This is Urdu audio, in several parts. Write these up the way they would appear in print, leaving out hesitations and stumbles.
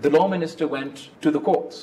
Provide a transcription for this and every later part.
The law minister went to the courts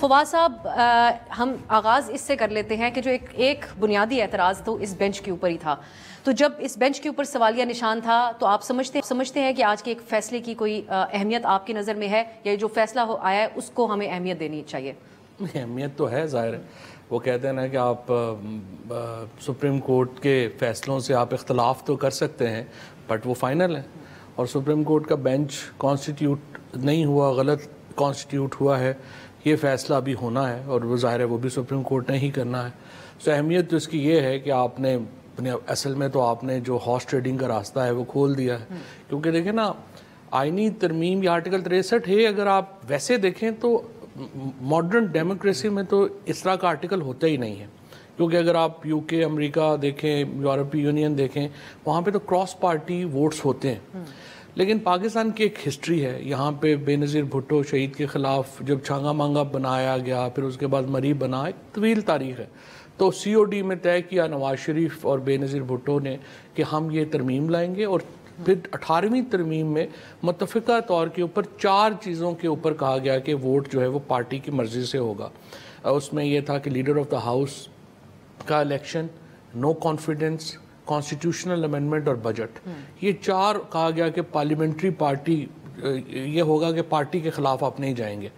Fawad صاحب ہم آغاز اس سے کر لیتے ہیں کہ جو ایک بنیادی اعتراض تو اس بینچ کے اوپر ہی تھا، تو جب اس بینچ کے اوپر سوالیہ نشان تھا تو آپ سمجھتے ہیں کہ آج کے ایک فیصلے کی کوئی اہمیت آپ کی نظر میں ہے، یا جو فیصلہ آیا ہے اس کو ہمیں اہمیت دینی چاہیے؟ اہمیت تو ہے، ظاہر ہے، وہ کہتے ہیں نا کہ آپ سپریم کورٹ کے فیصلوں سے آپ اختلاف تو کر سکتے ہیں بٹ وہ فائنل ہے، اور سپریم کورٹ کا بینچ کانسٹیٹیوٹ نہیں ہوا، غلط کانسٹیٹیوٹ ہوا ہے، یہ فیصلہ ابھی ہونا ہے اور وہ ظاہر ہے وہ بھی سپریم کورٹ نے ہی کرنا ہے. سو اہمیت تو اس کی یہ ہے کہ آپ نے اصل میں تو آپ نے جو ہارس ٹریڈنگ کا راستہ ہے وہ کھول دیا ہے، کیونکہ دیکھیں نا آئینی ترمیم یا آرٹیکل 63 ہے، اگر آپ ویسے دیکھیں تو ماڈرن ڈیموکریسی میں تو اس طرح کا آرٹیکل ہوتا ہی نہیں ہے، کیونکہ اگر آپ یو کے، امریکہ دیکھیں، یورپی یونین دیکھیں، وہاں پہ تو کراس پارٹی ووٹس ہوتے ہیں. لیکن پاکستان کی ایک ہسٹری ہے، یہاں پہ بے نظیر بھٹو شہید کے خلاف جب چھانگا مانگا بنایا گیا، پھر اس کے بعد مریب بنا، ایک طویل تاریخ ہے. تو سی او ڈی میں طے کیا نواز شریف اور بے نظیر بھٹو نے کہ ہم یہ ترمیم لائیں گے، اور پھر 18ویں ترمیم میں متفقہ طور کے اوپر 4 چیزوں کے اوپر کہا گیا کہ ووٹ جو ہے وہ پارٹی کی مرضی سے ہوگا. اس میں یہ تھا کہ لیڈر آف دا ہاؤس کا election, no confidence, constitutional amendment اور بجٹ. یہ 4 کہا گیا کہ پارلیمنٹری پارٹی یہ ہوگا کہ پارٹی کے خلاف آپ نہیں جائیں گے.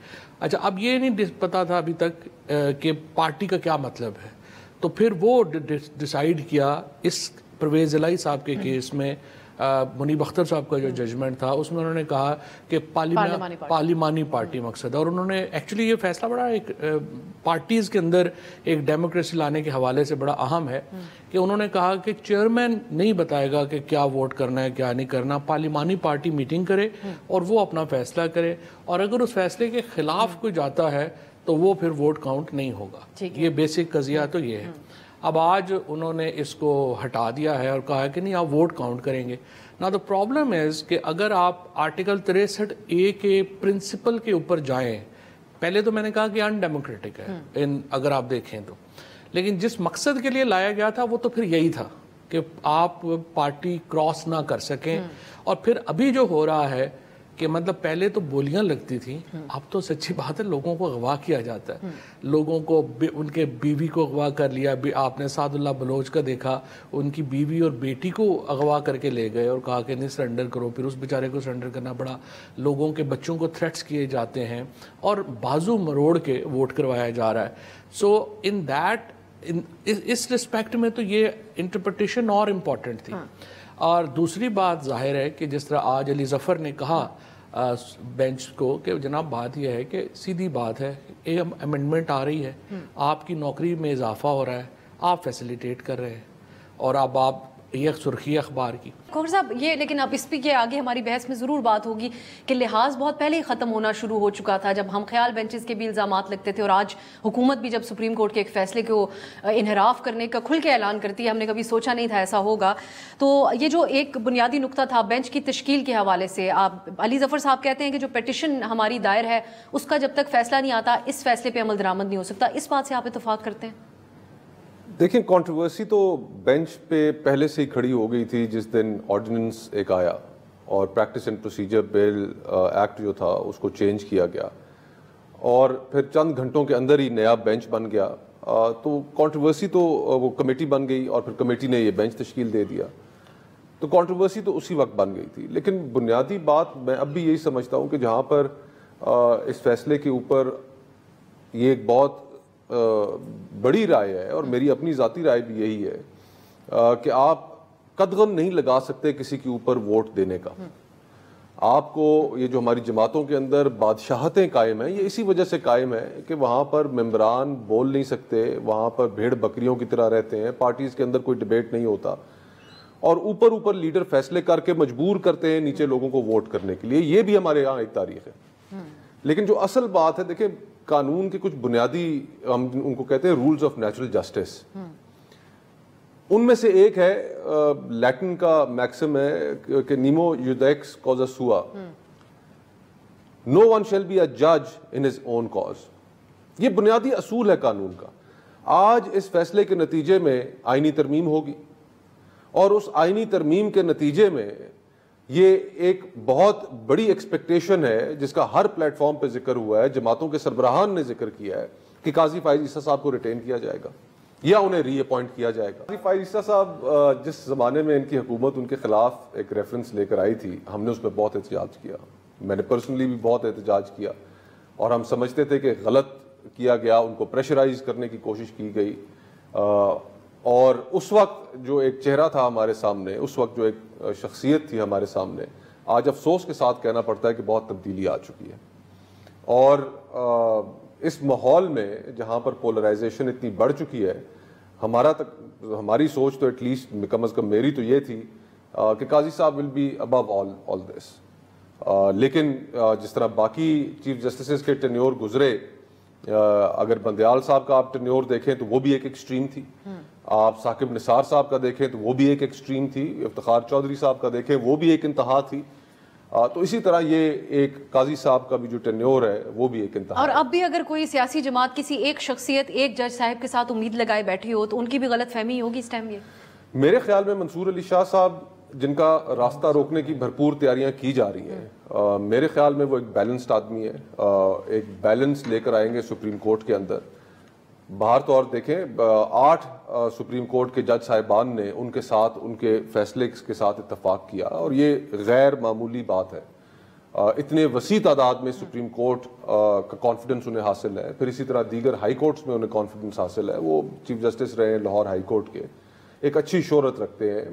اچھا، اب یہ نہیں پتا تھا ابھی تک کہ پارٹی کا کیا مطلب ہے، تو پھر وہ ڈیسائیڈ کیا اس پرویز الہی صاحب کے کیس میں، منیب اختر صاحب کا جو ججمنٹ تھا اس میں انہوں نے کہا کہ پارلیمانی پارٹی مقصد ہے. اور انہوں نے ایکچولی یہ فیصلہ بڑا ایک پارٹیز کے اندر ایک ڈیموکریسی لانے کے حوالے سے بڑا اہم ہے کہ انہوں نے کہا کہ چیئرمین نہیں بتائے گا کہ کیا ووٹ کرنا ہے کیا نہیں کرنا، پارلیمانی پارٹی میٹنگ کرے اور وہ اپنا فیصلہ کرے، اور اگر اس فیصلے کے خلاف کوئی جاتا ہے تو وہ پھر ووٹ کاؤنٹ نہیں ہوگا. یہ بیسک قضیہ تو یہ ہے. اب آج انہوں نے اس کو ہٹا دیا ہے اور کہا ہے کہ نہیں آپ ووٹ کاؤنٹ کریں گے. نا دا پرابلم از کہ اگر آپ آرٹیکل 63A کے پرنسپل کے اوپر جائیں، پہلے تو میں نے کہا کہ ان ڈیموکریٹک ہے اگر آپ دیکھیں تو، لیکن جس مقصد کے لیے لایا گیا تھا وہ تو پھر یہی تھا کہ آپ پارٹی کراس نہ کر سکیں. اور پھر ابھی جو ہو رہا ہے کہ مطلب پہلے تو بولیاں لگتی تھیں، اب تو سچی بات ہے لوگوں کو اغوا کیا جاتا ہے، لوگوں کو ان کے بیوی کو اغوا کر لیا. آپ نے سعد اللہ بلوچ کا دیکھا، ان کی بیوی اور بیٹی کو اغوا کر کے لے گئے اور کہا کہ نہیں سرنڈر کرو، پھر اس بیچارے کو سرنڈر کرنا پڑا. لوگوں کے بچوں کو تھریٹس کیے جاتے ہیں اور بازو مروڑ کے ووٹ کروایا جا رہا ہے. سو ان دیٹ اس رسپیکٹ میں تو یہ انٹرپریٹیشن اور امپورٹنٹ تھی. اور دوسری بات ظاہر ہے کہ جس طرح آج علی ظفر نے کہا بینچ کو کہ جناب بات یہ ہے کہ سیدھی بات ہے، ایک امینڈمنٹ آ رہی ہے، آپ کی نوکری میں اضافہ ہو رہا ہے، آپ فیسیلیٹیٹ کر رہے ہیں، اور اب آپ یہ سرخی اخبار کی. کھوکھر صاحب یہ لیکن اب اس پہ کے آگے ہماری بحث میں ضرور بات ہوگی کہ لحاظ بہت پہلے ہی ختم ہونا شروع ہو چکا تھا جب ہم خیال بینچز کے بھی الزامات لگتے تھے، اور آج حکومت بھی جب سپریم کورٹ کے ایک فیصلے کو انحراف کرنے کا کھل کے اعلان کرتی ہے، ہم نے کبھی سوچا نہیں تھا ایسا ہوگا. تو یہ جو ایک بنیادی نقطہ تھا بینچ کی تشکیل کے حوالے سے، آپ علی ظفر صاحب کہتے ہیں کہ جو پیٹیشن ہماری دائر ہے اس کا جب تک فیصلہ نہیں آتا اس فیصلے پہ عمل درآمد نہیں ہو سکتا، اس بات سے آپ اتفاق کرتے ہیں؟ دیکھیں کنٹروورسی تو بینچ پہ پہلے سے ہی کھڑی ہو گئی تھی جس دن آرڈیننس ایک آیا اور practice and procedure bill act جو تھا اس کو چینج کیا گیا، اور پھر چند گھنٹوں کے اندر ہی نیا بینچ بن گیا. تو کنٹروورسی تو وہ کمیٹی بن گئی اور پھر کمیٹی نے یہ بینچ تشکیل دے دیا، تو کنٹروورسی تو اسی وقت بن گئی تھی. لیکن بنیادی بات میں اب بھی یہی سمجھتا ہوں کہ جہاں پر اس فیصلے کے اوپر یہ ایک بہت بڑی رائے ہے، اور میری اپنی ذاتی رائے بھی یہی ہے کہ آپ قدغن نہیں لگا سکتے کسی کے اوپر ووٹ دینے کا. آپ کو یہ جو ہماری جماعتوں کے اندر بادشاہتیں قائم ہیں، یہ اسی وجہ سے قائم ہے کہ وہاں پر ممبران بول نہیں سکتے، وہاں پر بھیڑ بکریوں کی طرح رہتے ہیں، پارٹیز کے اندر کوئی ڈیبیٹ نہیں ہوتا، اور اوپر لیڈر فیصلے کر کے مجبور کرتے ہیں نیچے لوگوں کو ووٹ کرنے کے لیے. یہ بھی ہمارے یہاں ایک تاریخ ہے. لیکن جو اصل بات ہے، دیکھیں قانون کے کچھ بنیادی ہم ان کو کہتے ہیں رولز آف نیچرل جسٹس، ان میں سے ایک ہے لیٹن کا میکسم ہے کہ نیمو یودیکس کازا سوا، نو ون شیل بی اے جج ان ہز اون کاز. یہ بنیادی اصول ہے قانون کا. آج اس فیصلے کے نتیجے میں آئینی ترمیم ہوگی، اور اس آئینی ترمیم کے نتیجے میں یہ ایک بہت بڑی ایکسپیکٹیشن ہے جس کا ہر پلیٹ فارم پہ ذکر ہوا ہے, جماعتوں کے سربراہان نے ذکر کیا ہے کہ قاضی فائز عیسیٰ صاحب کو ریٹین کیا جائے گا یا انہیں ری اپوائنٹ کیا جائے گا. قاضی فائز عیسیٰ صاحب جس زمانے میں ان کی حکومت ان کے خلاف ایک ریفرنس لے کر آئی تھی, ہم نے اس پہ بہت احتجاج کیا, میں نے پرسنلی بھی بہت احتجاج کیا, اور ہم سمجھتے تھے کہ غلط کیا گیا, ان کو پریشرائز کرنے کی کوشش کی گئی. اور اس وقت جو ایک چہرہ تھا ہمارے سامنے, اس وقت جو ایک شخصیت تھی ہمارے سامنے, آج افسوس کے ساتھ کہنا پڑتا ہے کہ بہت تبدیلی آ چکی ہے. اور اس ماحول میں جہاں پر پولرائزیشن اتنی بڑھ چکی ہے, ہماری سوچ تو ایٹ لیسٹ کم از کم میری تو یہ تھی کہ قاضی صاحب ول بی ابو آل دس. لیکن جس طرح باقی چیف جسٹسز کے ٹینیور گزرے, اگر بندیال صاحب کا آپ ٹینیور دیکھیں تو وہ بھی ایک ایکسٹریم تھی, آپ ثاقب نثار صاحب کا دیکھیں تو وہ بھی ایک ایکسٹریم تھی, افتخار چودھری صاحب کا دیکھیں وہ بھی ایک انتہا تھی. تو اسی طرح یہ ایک قاضی صاحب کا بھی جو ٹینیور ہے وہ بھی ایک انتہا. اور اب بھی اگر کوئی سیاسی جماعت کسی ایک شخصیت, ایک جج صاحب کے ساتھ امید لگائے بیٹھی ہو تو ان کی بھی غلط فہمی ہوگی اس ٹائم. یہ میرے خیال میں منصور علی شاہ صاحب جن کا راستہ روکنے کی بھرپور تیاریاں کی جا رہی ہیں, میرے خیال میں وہ ایک بیلنسڈ آدمی ہے, ایک بیلنس لے کر آئیں گے سپریم کورٹ کے اندر. باہر طور دیکھیں 8 سپریم کورٹ کے جج صاحبان نے ان کے ساتھ ان کے فیصلے کے ساتھ اتفاق کیا, اور یہ غیر معمولی بات ہے. اتنے وسیع تعداد میں سپریم کورٹ کا کانفیڈنس انہیں حاصل ہے, پھر اسی طرح دیگر ہائی کورٹس میں انہیں کانفیڈنس حاصل ہے. وہ چیف جسٹس رہے ہیں لاہور ہائی کورٹ کے, ایک اچھی شہرت رکھتے ہیں.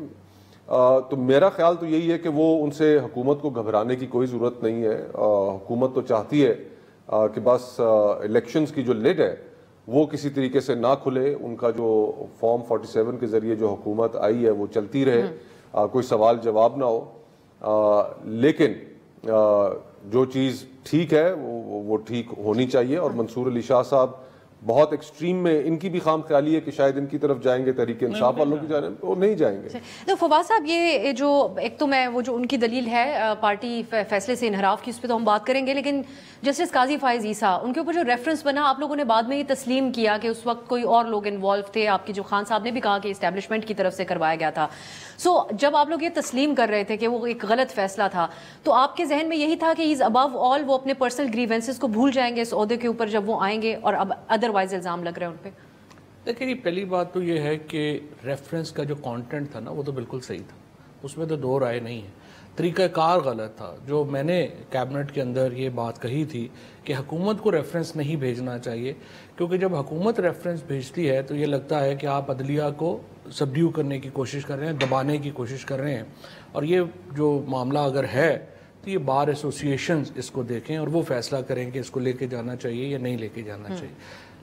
تو میرا خیال تو یہی ہے کہ وہ ان سے حکومت کو گھبرانے کی کوئی ضرورت نہیں ہے. حکومت تو چاہتی ہے کہ بس الیکشنز کی جو لڈ ہے وہ کسی طریقے سے نہ کھلے, ان کا جو فارم 47 کے ذریعے جو حکومت آئی ہے وہ چلتی رہے, کوئی سوال جواب نہ ہو. لیکن جو چیز ٹھیک ہے وہ ٹھیک ہونی چاہیے. اور منصور علی شاہ صاحب بہت ایکسٹریم میں ان کی بھی خام خیالی ہے کہ شاید ان کی طرف جائیں گے, تحریک انصاف والوں کی جانب وہ نہیں جائیں گے. تو فواز صاحب, یہ جو ایک تو میں وہ جو ان کی دلیل ہے پارٹی فیصلے سے انحراف کی, اس پہ تو ہم بات کریں گے, لیکن جسٹس قاضی فائز عیسیٰ ان کے اوپر جو ریفرنس بنا, آپ لوگوں نے بعد میں یہ تسلیم کیا کہ اس وقت کوئی اور لوگ انوالو تھے, آپ کی جو خان صاحب نے بھی کہا کہ اسٹیبلشمنٹ کی طرف سے کروایا گیا تھا. سو جب آپ لوگ یہ تسلیم کر رہے تھے کہ وہ ایک غلط فیصلہ تھا, تو آپ کے ذہن میں یہی تھا کہ از ابو آل وہ اپنے پرسنل گریونسز کو بھول جائیں گے اس عہدے کے اوپر جب وہ آئیں گے, اور اب ادروائز الزام لگ رہے ہیں ان پہ؟ دیکھیں, پہلی بات تو یہ ہے کہ ریفرنس کا جو کانٹینٹ تھا نا وہ تو بالکل صحیح تھا, اس میں تو دو رائے نہیں ہے. طریقہ کار غلط تھا. جو میں نے کیبنٹ کے اندر یہ بات کہی تھی کہ حکومت کو ریفرنس نہیں بھیجنا چاہیے, کیونکہ جب حکومت ریفرنس بھیجتی ہے تو یہ لگتا ہے کہ آپ عدلیہ کو سبڈیو کرنے کی کوشش کر رہے ہیں, دبانے کی کوشش کر رہے ہیں. اور یہ جو معاملہ اگر ہے تو یہ بار ایسوسیشنز اس کو دیکھیں اور وہ فیصلہ کریں کہ اس کو لے کے جانا چاہیے یا نہیں لے کے جانا چاہیے.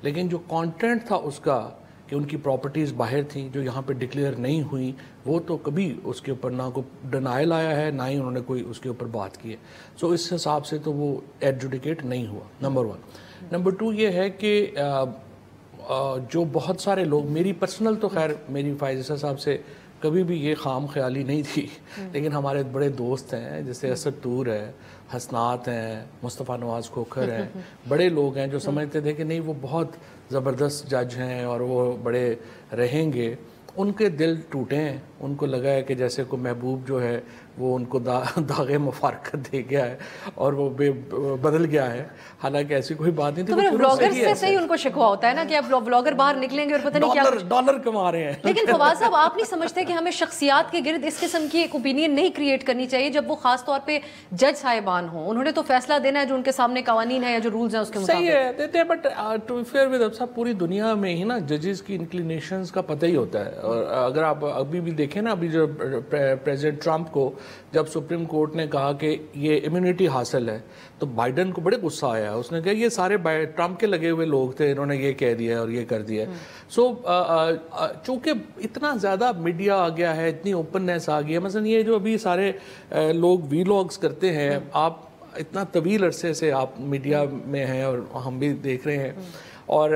لیکن جو کانٹینٹ تھا اس کا کہ ان کی پراپرٹیز باہر تھیں جو یہاں پہ ڈکلیئر نہیں ہوئیں, وہ تو کبھی اس کے اوپر نہ کوئی ڈنائل آیا ہے, نہ ہی انہوں نے کوئی اس کے اوپر بات کی ہے. سو اس حساب سے تو وہ ایڈجوڈیکیٹ نہیں ہوا, نمبر 1. نمبر 2 یہ ہے کہ جو بہت سارے لوگ, میری پرسنل تو خیر میری فائز عیسیٰ صاحب سے کبھی بھی یہ خام خیالی نہیں تھی, لیکن ہمارے بڑے دوست ہیں جیسے اسد طور ہے, حسنات ہیں, مصطفیٰ نواز کھوکھر ہیں, بڑے لوگ ہیں جو سمجھتے تھے کہ نہیں وہ بہت زبردست جج ہیں اور وہ بڑے رہیں گے. ان کے دل ٹوٹے ہیں, ان کو لگا ہے کہ جیسے کوئی محبوب جو ہے وہ ان کو داغ مفارقت دے گیا ہے اور وہ بدل گیا ہے, حالانکہ ایسی کوئی بات نہیں تھی. تو بلاگر سے صحیح ان کو شکوہ ہوتا ہے نا کہ اب بلاگر باہر نکلیں گے اور پتہ نہیں کیا ڈالر کما رہے ہیں. لیکن فواز صاحب, آپ نہیں سمجھتے کہ ہمیں شخصیات کے گرد اس قسم کی ایک اوپینین نہیں کریٹ کرنی چاہیے جب وہ خاص طور پہ جج صاحبان ہوں؟ انہوں نے تو فیصلہ دینا ہے جو ان کے سامنے قوانین ہے یا جو رولز ہیں اس کے مطابق. صحیح ہے دیتے ہیں, but to be fair with صاحب پوری دنیا میں ہی نا ججز کی انکلینیشنز کا پتہ ہی ہوتا ہے. اور اگر آپ ابھی بھی دیکھیں نا, ابھی جو پریزیڈنٹ ٹرمپ کو جب سپریم کورٹ نے کہا کہ یہ امیونٹی حاصل ہے تو بائیڈن کو بڑے غصہ آیا. اس نے کہا یہ سارے ٹرمپ کے لگے ہوئے لوگ تھے, انہوں نے یہ کہہ دیا اور یہ کر دیا. سو چونکہ اتنا زیادہ میڈیا آ گیا ہے, اتنی اوپننیس آ گئی ہے, مثلا یہ جو ابھی سارے لوگ ویلاگز کرتے ہیں, آپ اتنا طویل عرصے سے آپ میڈیا میں ہیں اور ہم بھی دیکھ رہے ہیں, اور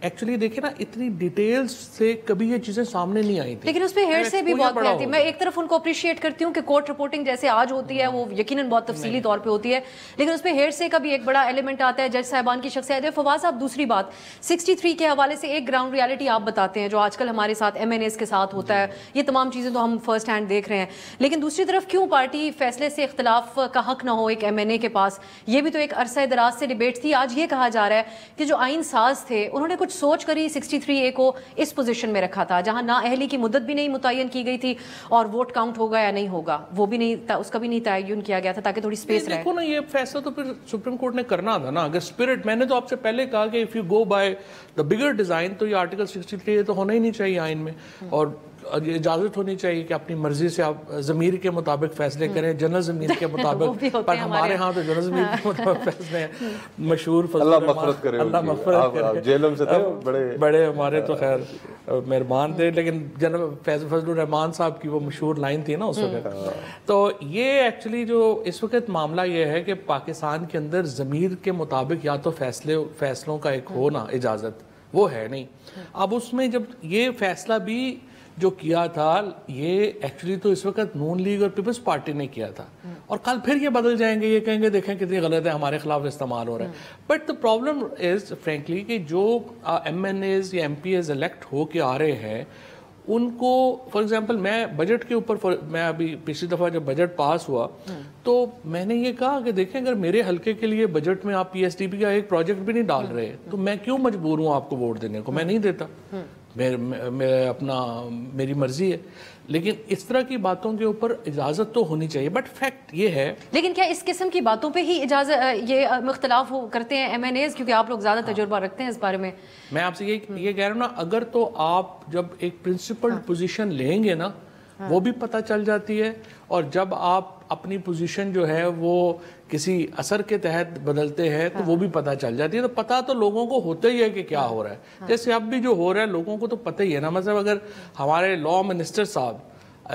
ایکچولی دیکھیں نا اتنی ڈیٹیلز سے کبھی یہ چیزیں سامنے نہیں آئی تھی, لیکن اس پہ ہیئر سے بھی بہت بڑا تھی. میں ایک طرف ان کو اپریشیٹ کرتی ہوں کہ کورٹ رپورٹنگ جیسے آج ہوتی ہے وہ یقیناً بہت تفصیلی طور پہ ہوتی ہے, لیکن اس پہ ہیئر سے کا بھی ایک بڑا ایلیمنٹ آتا ہے, جج صاحبان کی شخصیت ہے. فواز صاحب دوسری بات 63 کے حوالے سے ایک گراؤنڈ ریالٹی آپ بتاتے ہیں جو آج کل ہمارے ساتھ ایم این ایز کے ساتھ ہوتا ہے, یہ تمام چیزیں تو ہم فرسٹ ہینڈ دیکھ رہے ہیں, لیکن دوسری طرف کیوں پارٹی فیصلے سے اختلاف کا حق نہ ہو ایک ایم این اے کے پاس؟ یہ بھی تو ایک عرصہ دراز سے ڈیبیٹ تھی. آج یہ کہا جا رہا ہے کہ جو آئین ساز تھے انہوں نے کچھ سوچ کر ہی 63A کو اس پوزیشن میں رکھا تھا جہاں نااہلی کی مدت بھی نہیں متعین کی گئی تھی اور ووٹ کاؤنٹ ہوگا یا نہیں ہوگا وہ بھی نہیں, اس کا بھی نہیں تعین کیا گیا تھا تاکہ تھوڑی سپیس رہے. دیکھو نا یہ فیصلہ تو پھر سپریم کورٹ نے کرنا تھا نا. اگر اسپرٹ, میں نے تو آپ سے پہلے کہا کہ if you go by the bigger design تو یہ آرٹیکل 63 تو ہونا ہی نہیں چاہیے آئین میں, اور اجازت ہونی چاہیے کہ اپنی مرضی سے آپ ضمیر کے مطابق فیصلے کریں, جنرل ضمیر کے مطابق. پر ہمارے ہاں تو جنرل ضمیر کے مطابق فیصلے ہیں. مشہور اللہ مغفرت کرے, اللہ مغفرت کرے, جیلم سے تھے بڑے ہمارے تو خیر مہربان تھے, لیکن جنرل فضل الرحمان صاحب کی وہ مشہور لائن تھی نا اس وقت. تو یہ ایکچولی جو اس وقت معاملہ یہ ہے کہ پاکستان کے اندر ضمیر کے مطابق یا تو فیصلوں کا ایک ہونا اجازت وہ ہے نہیں. اب اس میں جب یہ فیصلہ بھی جو کیا تھا یہ ایکچولی تو اس وقت نون لیگ اور پیپلز پارٹی نے کیا تھا, اور کل پھر یہ بدل جائیں گے, یہ کہیں گے دیکھیں کتنی غلط ہے, ہمارے خلاف استعمال ہو رہا ہے. But the problem is frankly کہ جو ایم این ایز یا ایم پی ایز الیکٹ ہو کے آ رہے ہیں ان کو, فار ایگزامپل میں بجٹ کے اوپر, میں ابھی پچھلی دفعہ جب بجٹ پاس ہوا تو میں نے یہ کہا کہ دیکھیں اگر میرے حلقے کے لیے بجٹ میں آپ پی ایس ٹی پی کا ایک پروجیکٹ بھی نہیں ڈال رہے تو میں کیوں مجبور ہوں آپ کو ووٹ دینے کو, میں نہیں دیتا, میری مرضی ہے. لیکن اس طرح کی باتوں کے اوپر اجازت تو ہونی چاہیے. بٹ فیکٹ یہ ہے, لیکن کیا اس قسم کی باتوں پہ ہی اجازت یہ اختلاف کرتے ہیں ایم این ایز, کیونکہ آپ لوگ زیادہ تجربہ رکھتے ہیں اس بارے میں؟ میں آپ سے یہ کہہ رہا ہوں نا, اگر تو آپ جب ایک پرنسپل پوزیشن لیں گے نا وہ بھی پتہ چل جاتی ہے, اور جب آپ اپنی پوزیشن جو ہے وہ کسی اثر کے تحت بدلتے ہیں تو وہ بھی پتہ چل جاتی ہے. تو پتہ تو لوگوں کو ہوتا ہی ہے کہ کیا ہو رہا ہے. جیسے اب بھی جو ہو رہا ہے لوگوں کو تو پتہ ہی ہے نا. مطلب اگر ہمارے لا منسٹر صاحب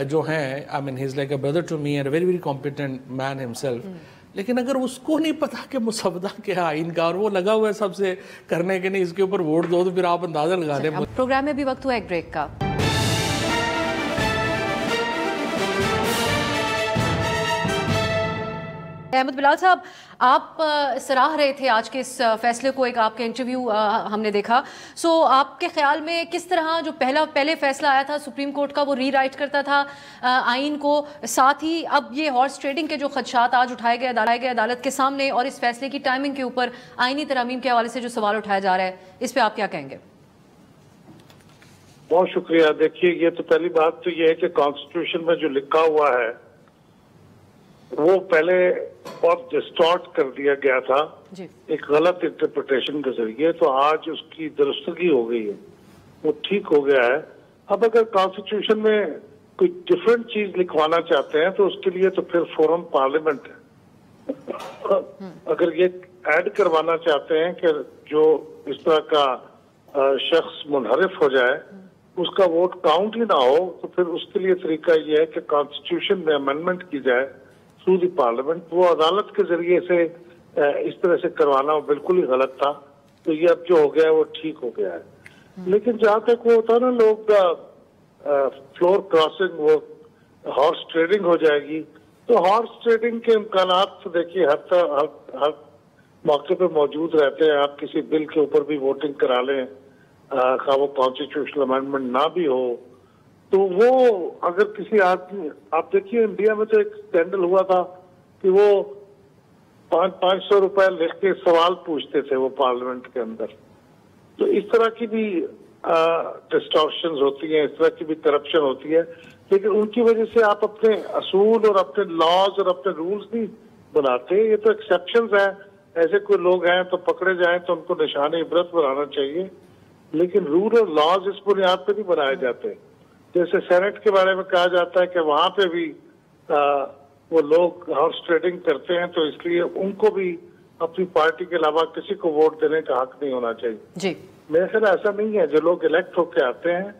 جو ہیں, I mean he's like a brother to me and a very very competent man himself, لیکن اگر اس کو نہیں پتا کہ مسودہ کیا آئین کا اور وہ لگا ہوا ہے سب سے کرنے کے نہیں اس کے اوپر ووٹ دو, تو پھر آپ اندازہ لگا لیں. پروگرام میں بھی وقت ہوا ایک بریک کا. احمد بلال صاحب, آپ سراہ رہے تھے آج کے اس فیصلے کو, ایک آپ کا انٹرویو ہم نے دیکھا. سو آپ کے خیال میں کس طرح جو پہلے فیصلہ آیا تھا سپریم کورٹ کا وہ ری رائٹ کرتا تھا آئین کو, ساتھ ہی اب یہ ہارس ٹریڈنگ کے جو خدشات آج اٹھائے گئے عدالت کے سامنے, اور اس فیصلے کی ٹائمنگ کے اوپر آئینی ترامیم کے حوالے سے جو سوال اٹھایا جا رہا ہے, اس پہ آپ کیا کہیں گے؟ بہت شکریہ. دیکھیے یہ تو پہلی بات تو یہ ہے کہ کانسٹیٹیوشن میں جو لکھا ہوا ہے وہ پہلے بہت ڈسٹارٹ کر دیا گیا تھا ایک غلط انٹرپریٹیشن کے ذریعے, تو آج اس کی درستگی ہو گئی ہے, وہ ٹھیک ہو گیا ہے. اب اگر کانسٹیٹیوشن میں کوئی ڈفرینٹ چیز لکھوانا چاہتے ہیں تو اس کے لیے تو پھر فورم پارلیمنٹ ہے. اگر یہ ایڈ کروانا چاہتے ہیں کہ جو اس طرح کا شخص منحرف ہو جائے اس کا ووٹ کاؤنٹ ہی نہ ہو, تو پھر اس کے لیے طریقہ یہ ہے کہ کانسٹیٹیوشن میں امینڈمنٹ کی جائے تھرو دی پارلیمنٹ. وہ عدالت کے ذریعے سے اس طرح سے کروانا بالکل ہی غلط تھا. تو یہ اب جو ہو گیا ہے وہ ٹھیک ہو گیا ہے. لیکن جہاں تک وہ ہوتا ہے نا لوگ فلور کراسنگ, وہ ہارس ٹریڈنگ ہو جائے گی, تو ہارس ٹریڈنگ کے امکانات دیکھیے ہر موقع پہ موجود رہتے ہیں. آپ کسی بل کے اوپر بھی ووٹنگ کرا لیں, خواہ وہ کانسٹیٹیوشنل امینڈمنٹ نہ بھی ہو, تو وہ اگر کسی آدمی, آپ دیکھیے انڈیا میں تو ایک اسکینڈل ہوا تھا کہ وہ 500 روپے لکھ کے سوال پوچھتے تھے وہ پارلیمنٹ کے اندر. تو اس طرح کی بھی ڈسٹارشنز ہوتی ہیں, اس طرح کی بھی کرپشن ہوتی ہے, لیکن ان کی وجہ سے آپ اپنے اصول اور اپنے لاز اور اپنے رولز نہیں بناتے. یہ تو ایکسیپشنز ہیں, ایسے کوئی لوگ ہیں تو پکڑے جائیں تو ان کو نشان عبرت بنانا چاہیے, لیکن رول اور لاز اس بنیاد پہ نہیں بنائے جاتے. جیسے سینٹ کے بارے میں کہا جاتا ہے کہ وہاں پہ بھی وہ لوگ ہارس ٹریڈنگ کرتے ہیں, تو اس لیے ان کو بھی اپنی پارٹی کے علاوہ کسی کو ووٹ دینے کا حق نہیں ہونا چاہیے. جی میرے خیال ایسا نہیں ہے. جو لوگ الیکٹ ہو کے آتے ہیں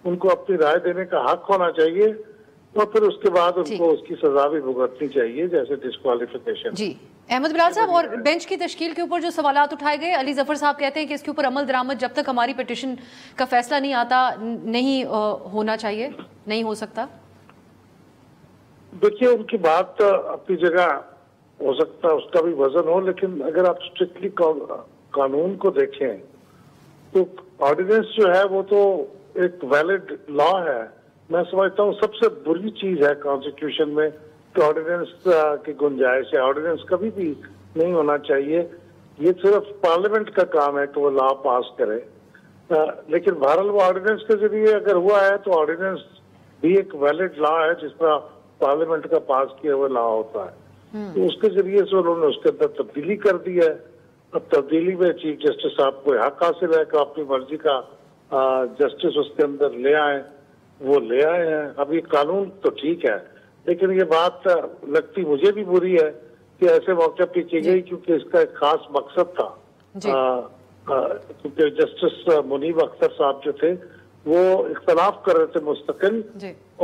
ان کو اپنی رائے دینے کا حق ہونا چاہیے, اور پھر اس کے بعد ان کو اس کی سزا بھی بھگتنی چاہیے, جیسے ڈسکوالیفیکیشن. جی احمد بلال صاحب، اور بینچ کی تشکیل کے اوپر جو سوالات اٹھائے گئے، علی ظفر صاحب کہتے ہیں کہ اس کے اوپر عمل درآمد جب تک ہماری پٹیشن کا فیصلہ نہیں آتا نہیں ہونا چاہیے، نہیں ہو سکتا. دیکھیے ان کی بات اپنی جگہ ہو سکتا ہے، اس کا بھی وزن ہو، لیکن اگر آپ اسٹرکٹلی قانون کو دیکھیں تو آرڈیننس جو ہے وہ تو ایک ویلڈ لا ہے. میں سمجھتا ہوں سب سے بری چیز ہے کانسٹیٹیوشن میں کہ آرڈیننس کی گنجائش ہے. آرڈیننس کبھی بھی نہیں ہونا چاہیے. یہ صرف پارلیمنٹ کا کام ہے کہ وہ لا پاس کرے، لیکن بہرحال وہ آرڈیننس کے ذریعے اگر ہوا ہے تو آرڈیننس بھی ایک ویلڈ لا ہے جس طرح پارلیمنٹ کا پاس کیا ہوا لا ہوتا ہے. تو اس کے ذریعے سے انہوں نے اس کے اندر تبدیلی کر دی ہے. اب تبدیلی میں چیف جسٹس صاحب کو حق حاصل ہے کہ اپنی مرضی کا جسٹس اس کے اندر لے آئیں، وہ لے آئے ہیں. اب یہ قانون تو ٹھیک ہے، لیکن یہ بات لگتی مجھے بھی بری ہے کہ ایسے موقع پہ کی گئی، کیونکہ اس کا ایک خاص مقصد تھا. کیونکہ جسٹس منیب اختر صاحب جو تھے وہ اختلاف کر رہے تھے مستقل،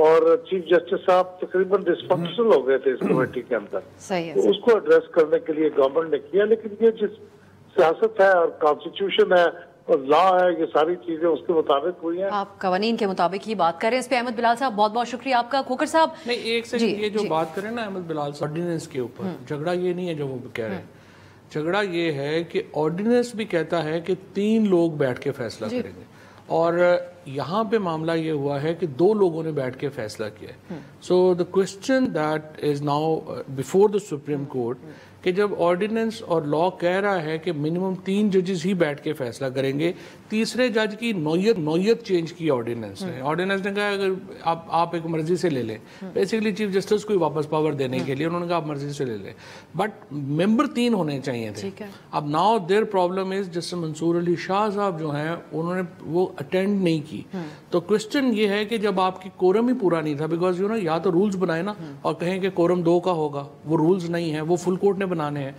اور چیف جسٹس صاحب تقریباً ڈسفنکشنل ہو گئے تھے اس کمیٹی کے اندر. تو اس کو ایڈریس کرنے کے لیے گورنمنٹ نے کیا، لیکن یہ جس سیاست ہے اور کانسٹیٹیوشن ہے اور لا ہے، یہ ساری چیزیں اس کے مطابق ہوئی ہیں. آپ قوانین کے مطابق ہی بات کر رہے ہیں. اس پہ احمد بلال صاحب بہت بہت شکریہ آپ کا. کھوکھر صاحب نہیں، ایک سیکنڈ، یہ جو بات کریں نا احمد بلال صاحب آرڈیننس کے اوپر، جھگڑا یہ نہیں ہے جو وہ کہہ رہے ہیں. جھگڑا یہ ہے کہ آرڈیننس بھی کہتا ہے کہ 3 لوگ بیٹھ کے فیصلہ کریں گے، اور یہاں پہ معاملہ یہ ہوا ہے کہ 2 لوگوں نے بیٹھ کے فیصلہ کیا ہے. So the question that is now before the supreme court کہ جب آرڈیننس اور لا کہہ رہا ہے کہ منیمم 3 ججز ہی بیٹھ کے فیصلہ کریں گے، تیسرے جج کی نوعیت چینج کی آرڈیننس نے. آرڈیننس نے کہا اگر آپ ایک مرضی سے لے لیں، بیسیکلی چیف جسٹس کو ہی واپس پاور دینے کے لیے انہوں نے کہا آپ مرضی سے لے لیں، بٹ ممبر 3 ہونے چاہیے تھے. اب ناؤ دیر پرابلم از جس سے منصور علی شاہ صاحب جو ہیں انہوں نے وہ اٹینڈ نہیں کی. تو کوسچن یہ ہے کہ جب آپ کی کورم ہی پورا نہیں تھا، بیکاز یو نو یا تو رولز بنائے نا اور کہیں کہ کورم 2 کا ہوگا، وہ رولز نہیں ہیں، وہ فل کورٹ نے بنانے ہیں.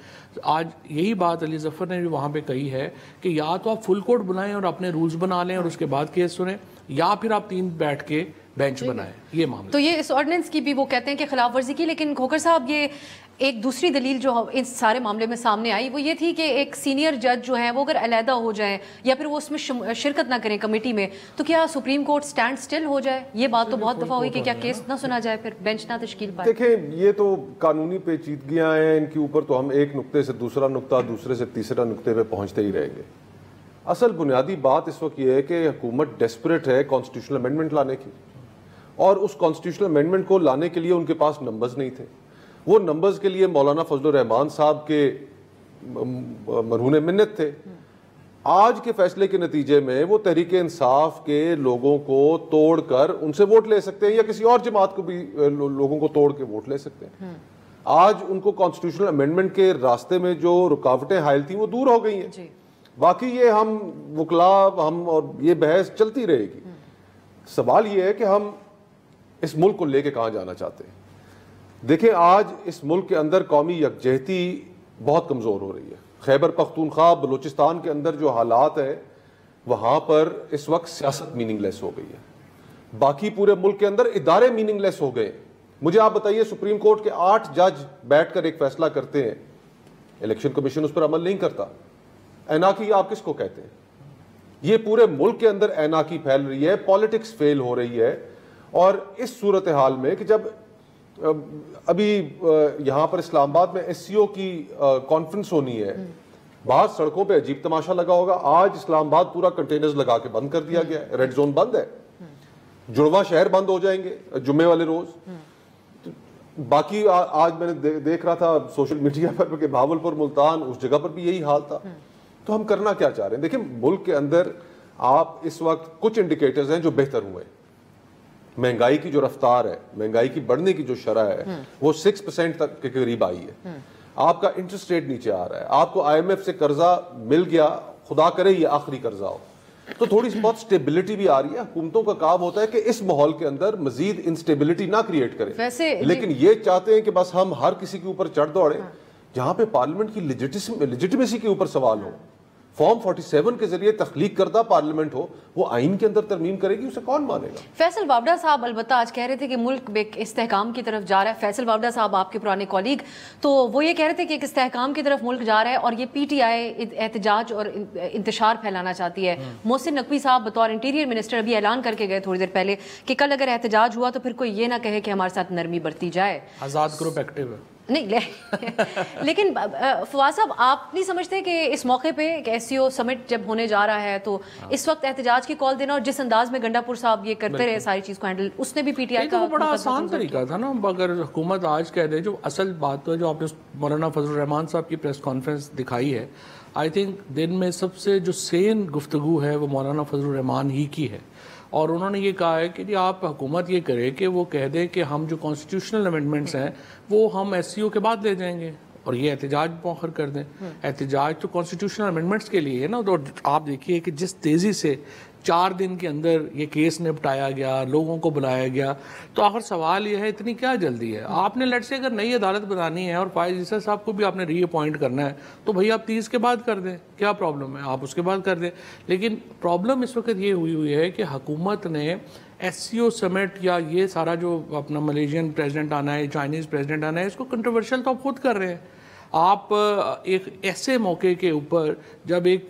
آج یہی بات علی ظفر نے وہاں پہ کہی ہے کہ یا تو آپ فل کورٹ بنائیں اور اپنے رولز بنا لیں اور اس کے بعد کیس سنیں، یا پھر آپ 3 بیٹھ کے بینچ بنائیں. یہ معاملہ تو یہ اس آرڈیننس کی بھی وہ کہتے ہیں کہ خلاف ورزی کی. لیکن کھوکھر صاحب یہ ایک دوسری دلیل جو اس سارے معاملے میں سامنے آئی وہ یہ تھی کہ ایک سینئر جج جو ہیں وہ اگر علیحدہ ہو جائیں یا پھر وہ اس میں شرکت نہ کریں کمیٹی میں، تو کیا سپریم کورٹ سٹینڈ سٹل ہو جائے؟ یہ بات تو بہت دفعہ ہوئی کہ کیا کیس نہ سنا جائے، پھر بینچ نہ تشکیل پائے. دیکھیں یہ تو قانونی پیچیدگیاں ہیں، ان کے اوپر تو ہم ایک نقطے سے دوسرا نقطہ، دوسرے سے تیسرا نقطے پہ پہنچتے ہی رہیں گے. اصل بنیادی بات اس وقت یہ ہے کہ حکومت ڈیسپریٹ ہے کانسٹیٹیوشنل امینڈمنٹ لانے کی، اور اس کانسٹیٹیوشنل امینڈمنٹ کو لانے کے لیے ان کے پاس نمبرز نہیں تھے. وہ نمبرز کے لیے مولانا فضل الرحمان صاحب کے مرہون منت تھے. آج کے فیصلے کے نتیجے میں وہ تحریک انصاف کے لوگوں کو توڑ کر ان سے ووٹ لے سکتے ہیں، یا کسی اور جماعت کو بھی لوگوں کو توڑ کے ووٹ لے سکتے ہیں. آج ان کو کانسٹیٹیوشنل امینڈمنٹ کے راستے میں جو رکاوٹیں حائل تھیں وہ دور ہو گئی ہیں. باقی یہ ہم وکلا ہم اور یہ بحث چلتی رہے گی. سوال یہ ہے کہ ہم اس ملک کو لے کے کہاں جانا چاہتے ہیں. دیکھیں آج اس ملک کے اندر قومی یکجہتی بہت کمزور ہو رہی ہے. خیبر پختونخوا، بلوچستان کے اندر جو حالات ہیں وہاں پر اس وقت سیاست میننگ لیس ہو گئی ہے. باقی پورے ملک کے اندر ادارے میننگ لیس ہو گئے. مجھے آپ بتائیے سپریم کورٹ کے 8 جج بیٹھ کر ایک فیصلہ کرتے ہیں، الیکشن کمیشن اس پر عمل نہیں کرتا. ایناکی آپ کس کو کہتے ہیں؟ یہ پورے ملک کے اندر ایناکی پھیل رہی ہے، پالیٹکس فیل ہو رہی ہے. اور اس صورتحال میں کہ جب ابھی یہاں پر اسلام آباد میں ایس سی او کی کانفرنس ہونی ہے، بعض سڑکوں پہ عجیب تماشا لگا ہوگا. آج اسلام آباد پورا کنٹینرز لگا کے بند کر دیا گیا ہے، ریڈ زون بند ہے. جڑواں شہر بند ہو جائیں گے جمعے والے روز. باقی آج میں نے دیکھ رہا تھا سوشل میڈیا پر کہ بھاولپور، ملتان، اس جگہ پر بھی یہی حال تھا. تو ہم کرنا کیا چاہ رہے ہیں؟ دیکھیں ملک کے اندر آپ اس وقت کچھ انڈیکیٹرز ہیں جو بہتر ہوئے. مہنگائی کی جو رفتار ہے، مہنگائی کی بڑھنے کی جو شرح ہے وہ 6% تک کے قریب آئی ہے. آپ کا انٹرسٹ ریٹ نیچے آ رہا ہے. آپ کو آئی ایم ایف سے قرضہ مل گیا، خدا کرے یہ آخری قرضہ ہو. تو تھوڑی سی بہت سٹیبلٹی بھی آ رہی ہے. حکومتوں کا کام ہوتا ہے کہ اس ماحول کے اندر مزید انسٹیبلٹی نہ کریٹ کریں، لیکن یہ چاہتے ہیں کہ بس ہم ہر کسی کے اوپر چڑھ دوڑیں. جہاں پہ پارلیمنٹ کی لیجٹمیسی کے اوپر سوال ہو، فارم 47 کے ذریعے تخلیق کردہ پارلیمنٹ ہو وہ آئین کے اندر ترمیم کرے گی، اسے کون مانے گا؟ فیصل وابڈا صاحب البتہ آج کہہ رہے تھے کہ ملک ایک استحکام کی طرف جا رہا ہے. فیصل وابڈا صاحب آپ کے پرانے کولیگ، تو وہ یہ کہہ رہے تھے کہ ایک استحکام کی طرف ملک جا رہا ہے اور یہ پی ٹی آئی احتجاج اور انتشار پھیلانا چاہتی ہے. محسن نقوی صاحب بطور انٹیریئر منسٹر ابھی اعلان کر کے گئے تھوڑی دیر پہلے کہ کل اگر احتجاج ہوا تو پھر کوئی یہ نہ کہے کہ ہمارے ساتھ نرمی برتی جائے. آزاد گروپ ایکٹیو ہے نہیں لیکن فواز صاحب آپ نہیں سمجھتے کہ اس موقع پہ ایک ایس سی او سمٹ جب ہونے جا رہا ہے تو اس وقت احتجاج کی کال دینا، اور جس انداز میں گنڈا پور صاحب یہ کرتے رہے ساری چیز کو ہینڈل، اس نے بھی پی ٹی آئی کا بڑا آسان طریقہ تھا نا. اگر حکومت آج کہہ دے، جو اصل بات تو ہے جو آپ نے مولانا فضل الرحمان صاحب کی پریس کانفرنس دکھائی ہے، آئی تھنک دن میں سب سے جو سین گفتگو ہے وہ مولانا فضل الرحمان ہی کی ہے. اور انہوں نے یہ کہا ہے کہ جی آپ حکومت یہ کرے کہ وہ کہہ دے کہ ہم جو کانسٹیٹیوشنل امینڈمنٹس ہیں وہ ہم ایس سی او کے بعد لے جائیں گے اور یہ احتجاج مؤخر کر دیں. احتجاج تو کانسٹیٹیوشنل امینڈمنٹس کے لیے ہے نا. تو آپ دیکھیے کہ جس تیزی سے 4 دن کے اندر یہ کیس نپٹایا گیا، لوگوں کو بلایا گیا، تو آخر سوال یہ ہے اتنی کیا جلدی ہے؟ آپ نے لیٹ سے اگر نئی عدالت بنانی ہے اور فائز عیسیٰ صاحب کو بھی آپ نے ری اپوائنٹ کرنا ہے تو بھائی آپ 30 کے بعد کر دیں، کیا پرابلم ہے؟ آپ اس کے بعد کر دیں. لیکن پرابلم اس وقت یہ ہوئی ہے کہ حکومت نے ایس سی او سمٹ یا یہ سارا جو اپنا ملیشین پریزیڈنٹ آنا ہے، چائنیز پریزیڈنٹ آنا ہے، اس کو کنٹروورشل تو آپ خود کر رہے ہیں. آپ ایک ایسے موقع کے اوپر جب ایک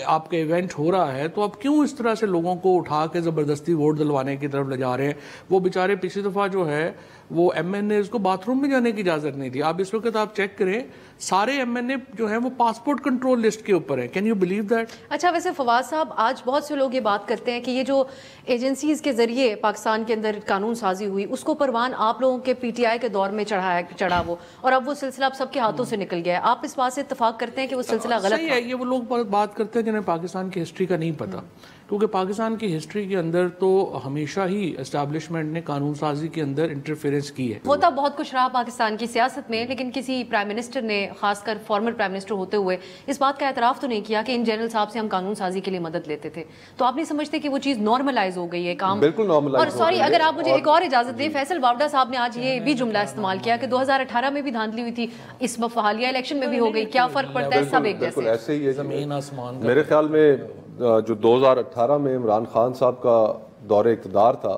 آپ کا ایونٹ ہو رہا ہے تو آپ کیوں اس طرح سے لوگوں کو اٹھا کے زبردستی ووٹ دلوانے کی طرف لے جا رہے ہیں؟ وہ بیچارے پچھلی دفعہ جو ہے وہ ایم این اے کو باتھ روم میں جانے کی اجازت نہیں تھی. آپ اس وقت آپ چیک کریں سارے ایم این اے جو ہیں وہ پاسپورٹ کنٹرول لسٹ کے اوپر ہیں. Can you believe that? اچھا ویسے فواز صاحب آج بہت سے لوگ یہ بات کرتے ہیں کہ یہ جو ایجنسیز کے ذریعے پاکستان کے اندر قانون سازی ہوئی اس کو پروان آپ لوگوں کے پی ٹی آئی کے دور میں چڑھا وہ، اور اب وہ سلسلہ اب سب کے ہاتھوں سے نکل گیا ہے. آپ اس بات سے اتفاق کرتے ہیں کہ وہ سلسلہ غلط ہے؟ یہ وہ لوگ بات کرتے ہیں جنہیں پاکستان کی ہسٹری کا نہیں پتا، کیونکہ پاکستان کی ہسٹری کے اندر تو ہمیشہ ہی اسٹیبلشمنٹ نے قانون سازی کے اندر انٹرفیئرنس کی ہے. ہوتا بہت کچھ رہا پاکستان کی سیاست میں، لیکن کسی پرائم منسٹر نے خاص کر فارمر پرائم منسٹر ہوتے ہوئے اس بات کا اعتراف تو نہیں کیا کہ ان جنرل صاحب سے ہم قانون سازی کے لیے مدد لیتے تھے. تو آپ نہیں سمجھتے کہ وہ چیز نارملائز ہو گئی ہے کام؟ بالکل نارملائز. اور سوری اگر آپ مجھے ایک اور اجازت دیں، فیصل وابڈا صاحب نے آج یہ بھی جملہ استعمال کیا کہ 2018 میں بھی دھاندلی ہوئی تھی، اس حالیہ الیکشن میں بھی ہو گئی، کیا فرق پڑتا ہے؟ سب ایک جیسے. ایسے ہی زمین آسمان. میرے خیال میں جو 2018 میں عمران خان صاحب کا دور اقتدار تھا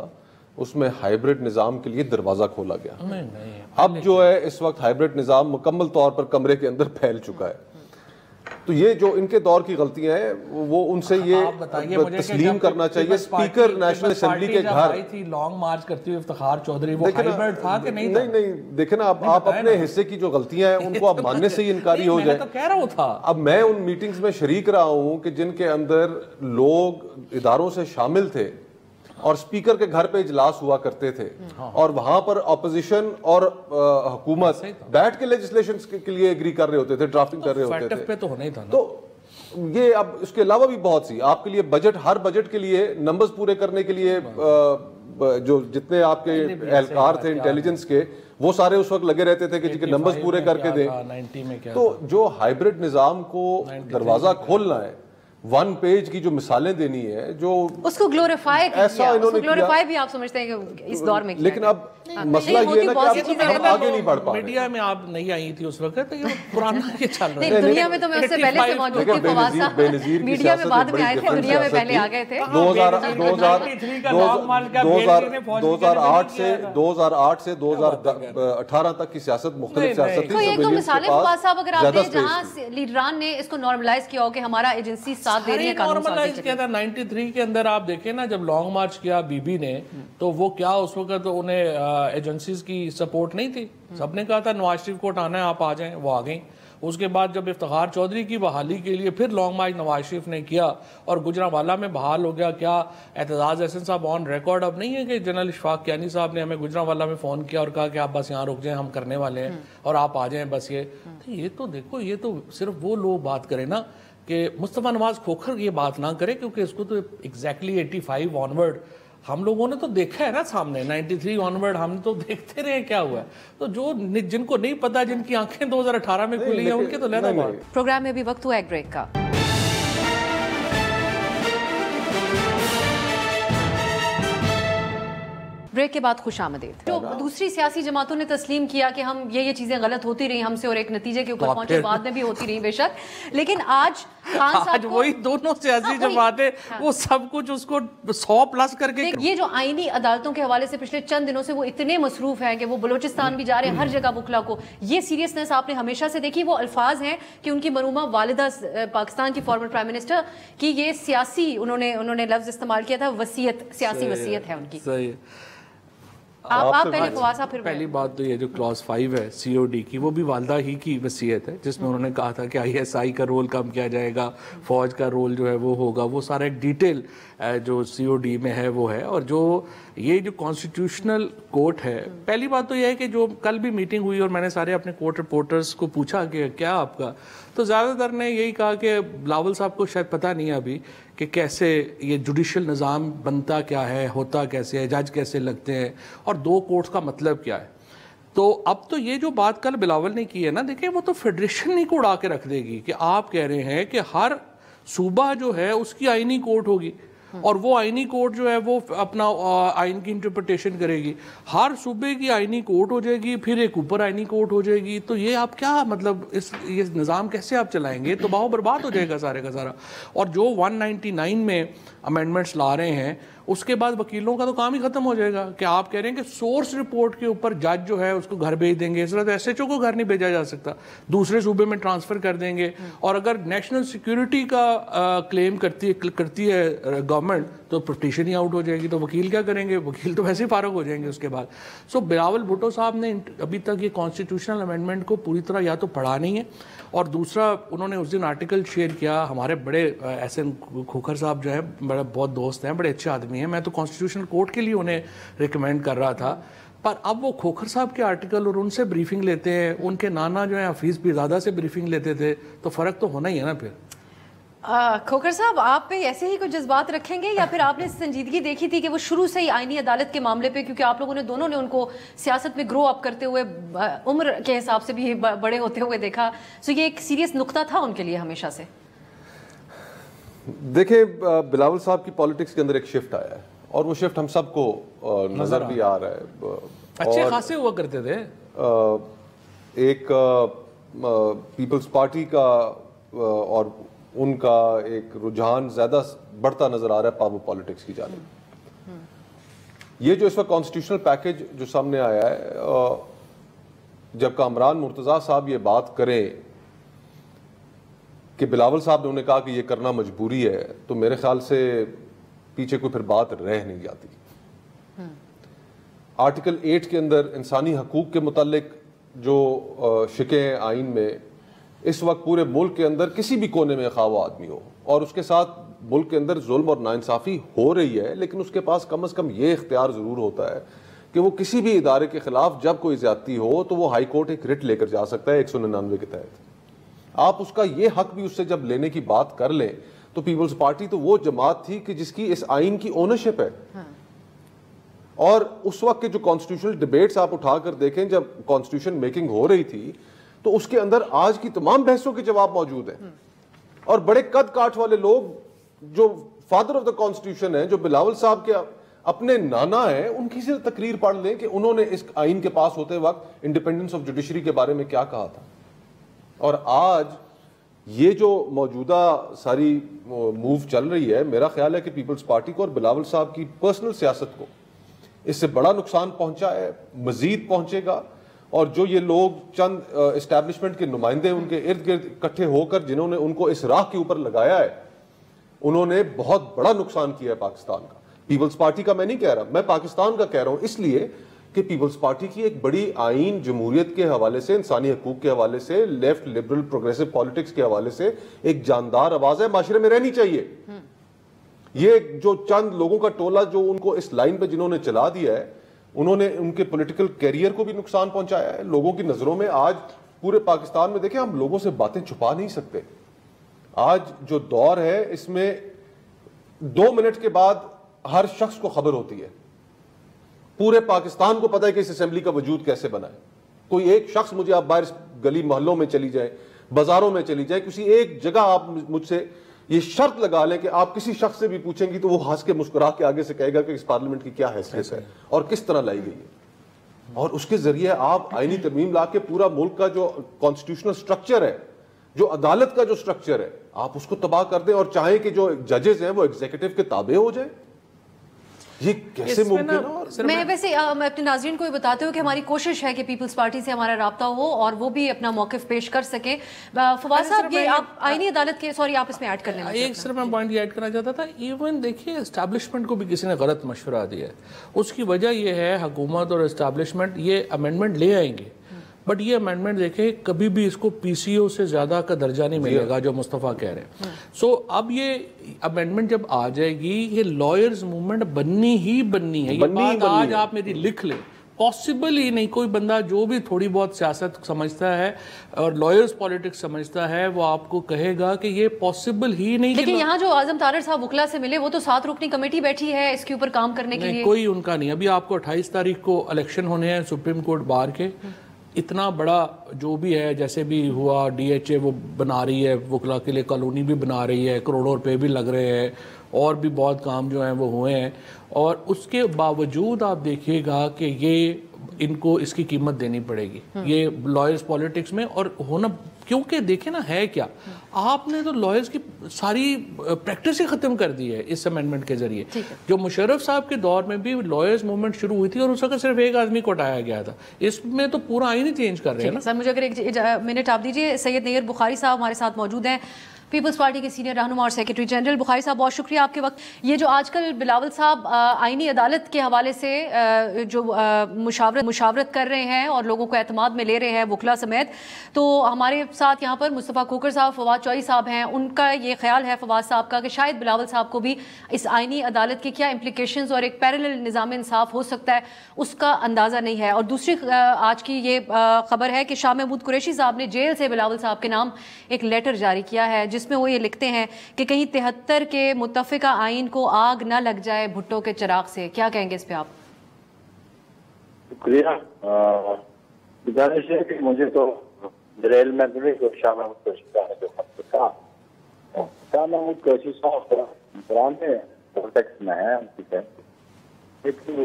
اس میں ہائیبرڈ نظام کے لیے دروازہ کھولا گیا. اب جو ہے اس وقت ہائیبرڈ نظام مکمل طور پر کمرے کے اندر پھیل چکا ہے. تو یہ جو ان کے دور کی غلطیاں ہیں وہ ان سے یہ تسلیم کرنا چاہیے. اسپیکر نیشنل اسمبلی کے گھر لانگ مارچ کرتی ہوئی افتخار چودھری، وہ ہائیبرڈ تھا کہ نہیں؟ نہیں دیکھیں نا، آپ اپنے حصے کی جو غلطیاں ہیں ان کو آپ ماننے سے ہی انکاری ہو جائے. تو کہہ رہا تھا اب میں ان میٹنگز میں شریک رہا ہوں کہ جن کے اندر لوگ اداروں سے شامل تھے اور اسپیکر کے گھر پہ اجلاس ہوا کرتے تھے اور وہاں پر اپوزیشن اور حکومت بیٹھ کے لیجسلیشن کے لیے ایگری کر رہے ہوتے تھے، ڈرافٹنگ کر رہے ہوتے تھے. تو یہ اب اس کے علاوہ بھی بہت سی آپ کے لیے بجٹ، ہر بجٹ کے لیے نمبرز پورے کرنے کے لیے جو جتنے آپ کے اہلکار تھے انٹیلیجنس کے وہ سارے اس وقت لگے رہتے تھے کہ نمبرز پورے کر کے دیں. تو جو ہائیبرڈ نظام کو دروازہ کھولنا ہے، 1 پیج کی جو مثالیں دینی ہے، جو اس کو گلوریفائی کیا، اس کو گلوریفائی بھی آپ سمجھتے ہیں کہ اس دور میں. لیکن اب مسئلہ یہ ہے نا کہ آپ آگے نہیں بڑھ پا رہے. میڈیا میں آپ نہیں آئی تھی اس وقت، یہ پرانا یہ چل رہا ہے. دنیا میں تو میں اس سے پہلے سے موجود تھی فواز صاحب، میڈیا میں بعد میں آئے تھے، دنیا میں پہلے آ گئے تھے. 2008 سے 2018 تک کی سیاست مختلف سیاست تھی. تو ایک دو مثالیں فواز صاحب اگر آپ دیں جہاں لیڈران نے اس کو نارملائز کیا ہو کہ ہمارا ایجنسی ساتھ دے رہی ہے قانون سازی کیا تھا. 93 کے اندر آپ دیکھیں نا جب لانگ مارچ کیا بی بی نے، تو وہ کیا اس وقت انہیں ایجنسیز کی سپورٹ نہیں تھی. سب نے کہا تھا نواز شریف کو ہٹانا ہے، آپ آ جائیں، وہ آ گئیں. اس کے بعد جب افتخار چودھری کی بحالی کے لیے پھر لانگ مارچ نواز شریف نے کیا اور گجرانوالہ میں بحال ہو گیا. کیا اعتزاز احسن صاحب آن ریکارڈ اب نہیں ہے کہ جنرل اشفاق کیانی صاحب نے ہمیں گجرانوالہ میں فون کیا اور کہا کہ آپ بس یہاں رک جائیں، ہم کرنے والے ہیں اور آپ آ جائیں بس. یہ تو دیکھو، یہ تو صرف وہ لوگ بات کریں نا کہ مصطفیٰ نواز کھوکھر یہ بات نہ کرے، کیونکہ اس کو تو ایگزیکٹلی 85 آنورڈ ہم لوگوں نے تو دیکھا ہے نا سامنے. 93 آنورڈ ہم تو دیکھتے رہے کیا ہوا ہے. تو جو جن کو نہیں پتا، جن کی آنکھیں 2018 میں کھلی ہیں، ان کے تو لینا بات. پروگرام میں بھی وقت ہوا ایک بریک کا. بریک کے بعد خوش آمدید. جو دوسری سیاسی جماعتوں نے تسلیم کیا کہ ہم یہ چیزیں غلط ہوتی رہی ہم سے اور ایک نتیجے کے اوپر پہنچے، بعد میں بھی ہوتی رہی بے شک، لیکن آج آج وہی دونوں سیاسی جماعتیں وہ سب کچھ اس کو 100+ کر کے. یہ جو آئینی عدالتوں کے حوالے سے پچھلے چند دنوں سے وہ اتنے مصروف ہیں کہ وہ بلوچستان بھی جا رہے ہیں, ہر جگہ وکلا کو. یہ سیریسنس آپ نے ہمیشہ سے دیکھی. وہ الفاظ ہیں کہ ان کی مرحومہ والدہ پاکستان کی فارمر پرائم منسٹر کی یہ سیاسی انہوں نے لفظ استعمال کیا تھا, وصیت, سیاسی وصیت ہے ان کی. صحیح. آپ پہلے فواسا پھر پہلی بات تو یہ جو کلاس 5 ہے COD کی, وہ بھی والدہ ہی کی وصیت ہے, جس میں انہوں نے کہا تھا کہ ISI کا رول کم کیا جائے گا, فوج کا رول جو ہے وہ ہوگا. وہ سارا ایک ڈیٹیل جو COD میں ہے وہ ہے. اور جو یہ جو کانسٹیٹیوشنل کورٹ ہے, پہلی بات تو یہ ہے کہ جو کل بھی میٹنگ ہوئی اور میں نے سارے اپنے کورٹ رپورٹرز کو پوچھا کہ کیا آپ کا, تو زیادہ تر نے یہی کہا کہ بلاول صاحب کو شاید پتہ نہیں ہے ابھی کہ کیسے یہ جوڈیشل نظام بنتا کیا ہے, ہوتا کیسے ہے, جج کیسے لگتے ہیں, اور 2 کورٹس کا مطلب کیا ہے. تو اب تو یہ جو بات کل بلاول نے کی ہے نا, دیکھیں وہ تو فیڈریشن ہی کو اڑا کے رکھ دے گی کہ آپ کہہ رہے ہیں کہ ہر صوبہ جو ہے اس کی آئینی کورٹ ہوگی, اور وہ آئینی کورٹ جو ہے وہ اپنا آئین کی انٹرپریٹیشن کرے گی. ہر صوبے کی آئینی کورٹ ہو جائے گی, پھر ایک اوپر آئینی کورٹ ہو جائے گی. تو یہ آپ کیا مطلب یہ نظام کیسے آپ چلائیں گے؟ تباہ و برباد ہو جائے گا سارے کا سارا. اور جو 199 میں امینڈمنٹس لا رہے ہیں, اس کے بعد وکیلوں کا تو کام ہی ختم ہو جائے گا کہ آپ کہہ رہے ہیں کہ سورس رپورٹ کے اوپر جج جو ہے اس کو گھر بھیج دیں گے. اس طرح SHO کو گھر نہیں بھیجا جا سکتا, دوسرے صوبے میں ٹرانسفر کر دیں گے. اور اگر نیشنل سیکیورٹی کا کلیم کرتی ہے گورنمنٹ, تو پٹیشن ہی آؤٹ ہو جائے گی. تو وکیل کیا کریں گے؟ وکیل تو ویسے ہی فارغ ہو جائیں گے اس کے بعد. سو بلاول بھٹو صاحب نے ابھی تک یہ کانسٹیٹیوشنل امینڈمنٹ کو پوری طرح یا تو پڑھا نہیں ہے, اور دوسرا انہوں نے اس دن آرٹیکل شیئر کیا. ہمارے بڑے SN کھوکھر صاحب جو ہیں بہت دوست ہیں, بڑے اچھے آدمی ہیں, میں تو کانسٹیٹیوشنل کورٹ کے لیے انہیں ریکمینڈ کر رہا تھا. پر اب وہ کھوکھر صاحب کے آرٹیکل اور ان سے بریفنگ لیتے ہیں, ان کے نانا جو ہیں حفیظ پیرزادہ سے بریفنگ لیتے تھے, تو فرق تو ہونا ہی ہے نا. پھر کھوکھر صاحب آپ پہ ایسے ہی کچھ جذبات رکھیں گے, یا پھر آپ نے سنجیدگی دیکھی تھی کہ وہ شروع سے ہی آئینی عدالت کے معاملے پہ, کیونکہ آپ لوگوں نے دونوں نے ان کو سیاست میں گرو اپ کرتے ہوئے, عمر کے حساب سے بھی بڑے ہوتے ہوئے دیکھا, سو یہ ایک سیریس نقطہ تھا ان کے لیے ہمیشہ سے؟ دیکھیں بلاول صاحب کی پالیٹکس کے اندر ایک شفٹ آیا ہے, اور وہ شفٹ ہم سب کو نظر بھی آ رہا ہے. اچھے خاصے ہوا کرتے تھے. ایک پیپلز پارٹی کا اور ان کا ایک رجحان زیادہ بڑھتا نظر آ رہا ہے پاور پالیٹکس کی جانب. یہ جو اس وقت کانسٹیٹیوشنل پیکج جو سامنے آیا ہے, جب کامران مرتضیٰ صاحب یہ بات کریں کہ بلاول صاحب نے انہیں کہا کہ یہ کرنا مجبوری ہے, تو میرے خیال سے پیچھے کوئی پھر بات رہ نہیں جاتی. آرٹیکل 8 کے اندر انسانی حقوق کے متعلق جو شکیں ہیں آئین میں, اس وقت پورے ملک کے اندر کسی بھی کونے میں خواہ آدمی ہو, اور اس کے ساتھ ملک کے اندر ظلم اور ناانصافی ہو رہی ہے, لیکن اس کے پاس کم از کم یہ اختیار ضرور ہوتا ہے کہ وہ کسی بھی ادارے کے خلاف جب کوئی زیادتی ہو تو وہ ہائی کورٹ ایک رٹ لے کر جا سکتا ہے 199 کے تحت. آپ اس کا یہ حق بھی اس سے جب لینے کی بات کر لیں, تو پیپلز پارٹی تو وہ جماعت تھی کہ جس کی اس آئین کی اونرشپ ہے. اور اس وقت کے جو کانسٹیٹیوشنل ڈیبیٹس آپ اٹھا کر دیکھیں, جب کانسٹیٹیوشن میکنگ ہو رہی تھی, تو اس کے اندر آج کی تمام بحثوں کے جواب موجود ہیں. اور بڑے قد کاٹ والے لوگ جو فادر آف دا کانسٹیٹیوشن ہیں, جو بلاول صاحب کے اپنے نانا ہیں, ان کی سے تقریر پڑھ لیں کہ انہوں نے اس آئین کے پاس ہوتے وقت انڈیپینڈنس آف جوڈیشری کے بارے میں کیا کہا تھا. اور آج یہ جو موجودہ ساری موو چل رہی ہے, میرا خیال ہے کہ پیپلز پارٹی کو اور بلاول صاحب کی پرسنل سیاست کو اس سے بڑا نقصان پہنچا ہے, مزید پہنچے گا. اور جو یہ لوگ چند اسٹیبلشمنٹ کے نمائندے ان کے ارد گرد اکٹھے ہو کر جنہوں نے ان کو اس راہ کے اوپر لگایا ہے, انہوں نے بہت بڑا نقصان کیا ہے پاکستان کا. پیپلز پارٹی کا میں نہیں کہہ رہا, میں پاکستان کا کہہ رہا ہوں, اس لیے کہ پیپلز پارٹی کی ایک بڑی آئین جمہوریت کے حوالے سے, انسانی حقوق کے حوالے سے, لیفٹ لبرل پروگریسو پالیٹکس کے حوالے سے ایک جاندار آواز ہے, معاشرے میں رہنی چاہیے. یہ جو چند لوگوں کا ٹولہ جو ان کو اس لائن پہ جنہوں نے چلا دیا ہے, انہوں نے ان کے پولیٹیکل کیریئر کو بھی نقصان پہنچایا ہے. لوگوں کی نظروں میں آج پورے پاکستان میں دیکھیں, ہم لوگوں سے باتیں چھپا نہیں سکتے. آج جو دور ہے اس میں 2 منٹ کے بعد ہر شخص کو خبر ہوتی ہے. پورے پاکستان کو پتا ہے کہ اس اسمبلی کا وجود کیسے بنا ہے. کوئی ایک شخص, مجھے آپ باہر گلی محلوں میں چلی جائیں, بازاروں میں چلی جائیں, کسی ایک جگہ آپ مجھ سے یہ شرط لگا لیں کہ آپ کسی شخص سے بھی پوچھیں گی تو وہ ہنس کے مسکرا کے آگے سے کہے گا کہ اس پارلیمنٹ کی کیا حیثیت ہے اور کس طرح لائی گئی ہے. اور اس کے ذریعے آپ آئینی ترمیم لا کے پورا ملک کا جو کانسٹیٹیوشنل سٹرکچر ہے, جو عدالت کا جو سٹرکچر ہے آپ اس کو تباہ کر دیں اور چاہیں کہ جو ججز ہیں وہ ایگزیکٹو کے تابع ہو جائیں. یہ کیسے ممکن ہے؟ میں ویسے میں اپنے ناظرین کو یہ بتاتے ہوں کہ ہماری کوشش ہے کہ پیپلز پارٹی سے ہمارا رابطہ ہو اور وہ بھی اپنا موقف پیش کر سکیں. فواز صاحب یہ آپ آئینی عدالت کے آپ اس میں ایڈ کر لینا. ایک صرف میں پوائنٹ یہ ایڈ کرنا چاہتا تھا. ایون دیکھیے اسٹیبلشمنٹ کو بھی کسی نے غلط مشورہ دیا ہے. اس کی وجہ یہ ہے حکومت اور اسٹیبلشمنٹ یہ امینڈمنٹ لے آئیں گے بٹ یہ امینڈمنٹ دیکھیں کبھی بھی اس کو پی سی او سے زیادہ کا درجہ نہیں ملے گا جو مصطفیٰ کہہ رہے ہیں. سو اب یہ امینڈمنٹ جب آ جائے گی یہ لائرز موومنٹ بننی ہی بننی ہے. یہ بات آج آپ میری لکھ لیں. پاسبل ہی نہیں کوئی بندہ جو بھی تھوڑی بہت سیاست سمجھتا ہے اور لائرز پالیٹکس سمجھتا ہے وہ آپ کو کہے گا کہ یہ پاسبل ہی نہیں. لیکن یہاں جو اعظم طارر صاحب وکلا سے ملے وہ تو 7 رکنی کمیٹی بیٹھی ہے اس کے اوپر کام کرنے کے لیے. کوئی ان کا نہیں. ابھی آپ کو 28 تاریخ کو الیکشن ہونے ہیں سپریم کورٹ بار کے. اتنا بڑا جو بھی ہے جیسے بھی ہوا ڈی ایچ اے وہ بنا رہی ہے وکلا کے لیے کالونی بھی بنا رہی ہے کروڑوں روپے بھی لگ رہے ہیں اور بھی بہت کام جو ہیں وہ ہوئے ہیں اور اس کے باوجود آپ دیکھیے گا کہ یہ ان کو اس کی قیمت دینی پڑے گی یہ لائرز پالیٹکس میں. اور ہونا کیونکہ دیکھیں نا ہے کیا آپ نے تو لائرز کی ساری پریکٹس ہی ختم کر دی ہے اس امینڈمنٹ کے ذریعے. جو مشرف صاحب کے دور میں بھی لائرز موومنٹ شروع ہوئی تھی اور اس وقت صرف ایک آدمی کو ہٹایا گیا تھا. اس میں تو پورا آئین ہی چینج کر رہے ہیں نا. سر مجھے اگر ایک منٹ آپ دیجیے. سید نیر بخاری صاحب ہمارے ساتھ موجود ہیں پیپلز پارٹی کے سینئر رہنما اور سیکرٹری جنرل. بخاری صاحب بہت شکریہ آپ کے وقت. یہ جو آج کل بلاول صاحب آئینی عدالت کے حوالے سے جو مشاورت کر رہے ہیں اور لوگوں کو اعتماد میں لے رہے ہیں وکلا سمیت تو ہمارے ساتھ یہاں پر مصطفیٰ کوکر صاحب فواد چوئی صاحب ہیں. ان کا یہ خیال ہے فواد صاحب کا کہ شاید بلاول صاحب کو بھی اس آئینی عدالت کے کیا امپلیکیشنز اور ایک پیرلل نظام انصاف ہو سکتا ہے اس کا اندازہ نہیں ہے. اور دوسری آج کی یہ خبر ہے کہ شاہ محمود قریشی صاحب نے جیل سے بلاول صاحب کے نام ایک لیٹر جاری کیا ہے جس میں وہ یہ لکھتے ہیں کہ کہیں 73 کے متفقہ آئین کو آگ نہ لگ جائے بھٹو کے چراغ سے. کیا کہیں گے اس پہ آپ؟ شکریہ. گزارش ہے کہ مجھے تو ریل میں شاہ محمود قریشی صاحب نے جو خط لکھا شاہ محمود قریشی صاحب پرانے پالیٹکس میں ہے لیکن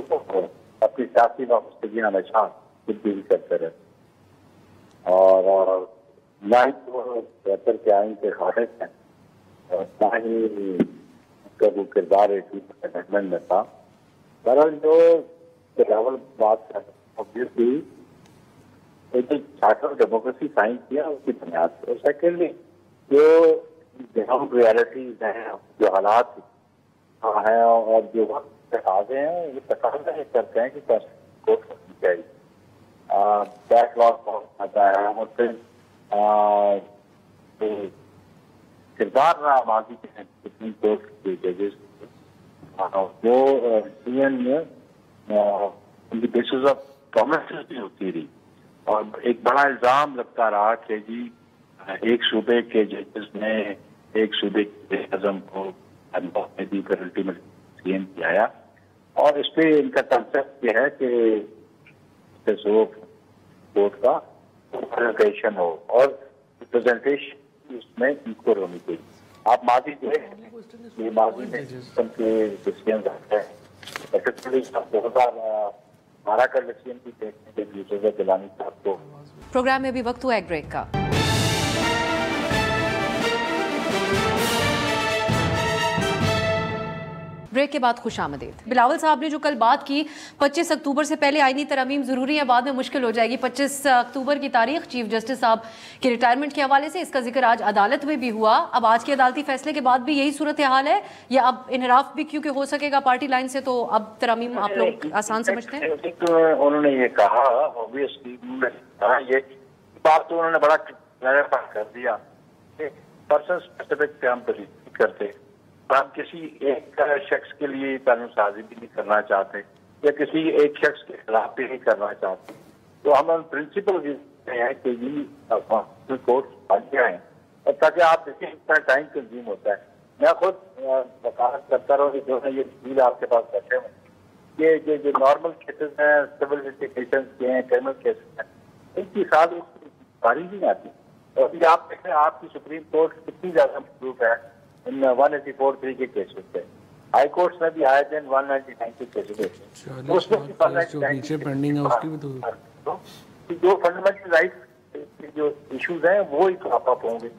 اپنی سیاسی وابستگی ہمیشہ تبدیل کرتے رہے اور نہ ہی وہ 73 کے آئین کے خارج ہیں اور نہ ہی اس کا وہ کردار امینڈمنٹ میں تھا. بہرحال جو بلاول بات ہے obviously ایک چارٹر آف ڈیموکریسی سائن کیا اس کی بنیاد پر. سیکنڈلی جو گراؤنڈ ریالٹیز ہیں جو حالات ہیں اور جو وقت تقاضے ہیں یہ تقاضا یہ کرتے ہیں کہ کورٹ کرنی چاہیے. بیک لاگ بہت آتا ہے اور پھر کردار رہا ماضی کے سپریم کورٹ کے ججز وہ یونین میں ان کی بیسز آف پرومسز بھی ہوتی رہی اور ایک بڑا الزام لگتا رہا کہ جی ایک صوبے کے ججز نے ایک صوبے کے اعظم کو دی کر الٹیمیٹ سی ایم کیا آیا اور اس پہ ان کا کنسپٹ یہ ہے کہ کورٹ کا پریزنٹیشن ہو اور پریزنٹیشن اس میں ایکول ہونی چاہیے. آپ ماضی جو ہے یہ ماضی میں قسم کے ڈسیزنز آتے ہیں ایکچولی 2012 کا ڈسیزن بھی دیکھنے کے لیے دلانی صاحب کو. پروگرام میں بھی وقت ہوا ایک بریک کا. بریک کے بعد خوش آمدید. بلاول صاحب نے جو کل بات کی 25 اکتوبر سے پہلے آئینی ترامیم ضروری ہے بعد میں مشکل ہو جائے گی. 25 اکتوبر کی تاریخ چیف جسٹس صاحب کے ریٹائرمنٹ کے حوالے سے اس کا ذکر آج عدالت میں بھی ہوا. اب آج کے عدالتی فیصلے کے بعد بھی یہی صورتحال ہے یا اب انحراف بھی کیونکہ ہو سکے گا پارٹی لائن سے تو اب ترامیم آپ لوگ آسان سمجھتے ہیں؟ انہوں نے یہ کہا اوبویسلی یہ بات تو انہوں نے بڑا کلیریفائی کر دیا کہ پرسن اسپیسیفک پہ ہم بلیو کرتے ہم کسی ایک شخص کے لیے قانون سازی بھی نہیں کرنا چاہتے یا کسی ایک شخص کے خلاف بھی نہیں کرنا چاہتے. تو ہم پرنسپل ہیں کہ یہ کورٹ آگے آئیں اور تاکہ آپ دیکھیں اتنا ٹائم کنزیوم ہوتا ہے. میں خود وکالت کرتا رہا جو ہے یہ ڈیل آپ کے پاس بیٹھے ہوئے یہ جو نارمل کیسز ہیں سول لٹیگیشنز کے ہیں کرمنل کیسز ہیں ان کی ساتھ باری نہیں آتی. اور یہ آپ دیکھیں آپ کی سپریم کورٹ کتنی زیادہ مصروف ہے ان 184(3) کے کیسز پہ. ہائی کورٹس میں بھی آئے دن 199 کے کیسز ہوتے ہیں. جو فنڈامنٹل رائٹ کے جو ایشوز ہیں وہ ہی کراپ اپ ہوں گے.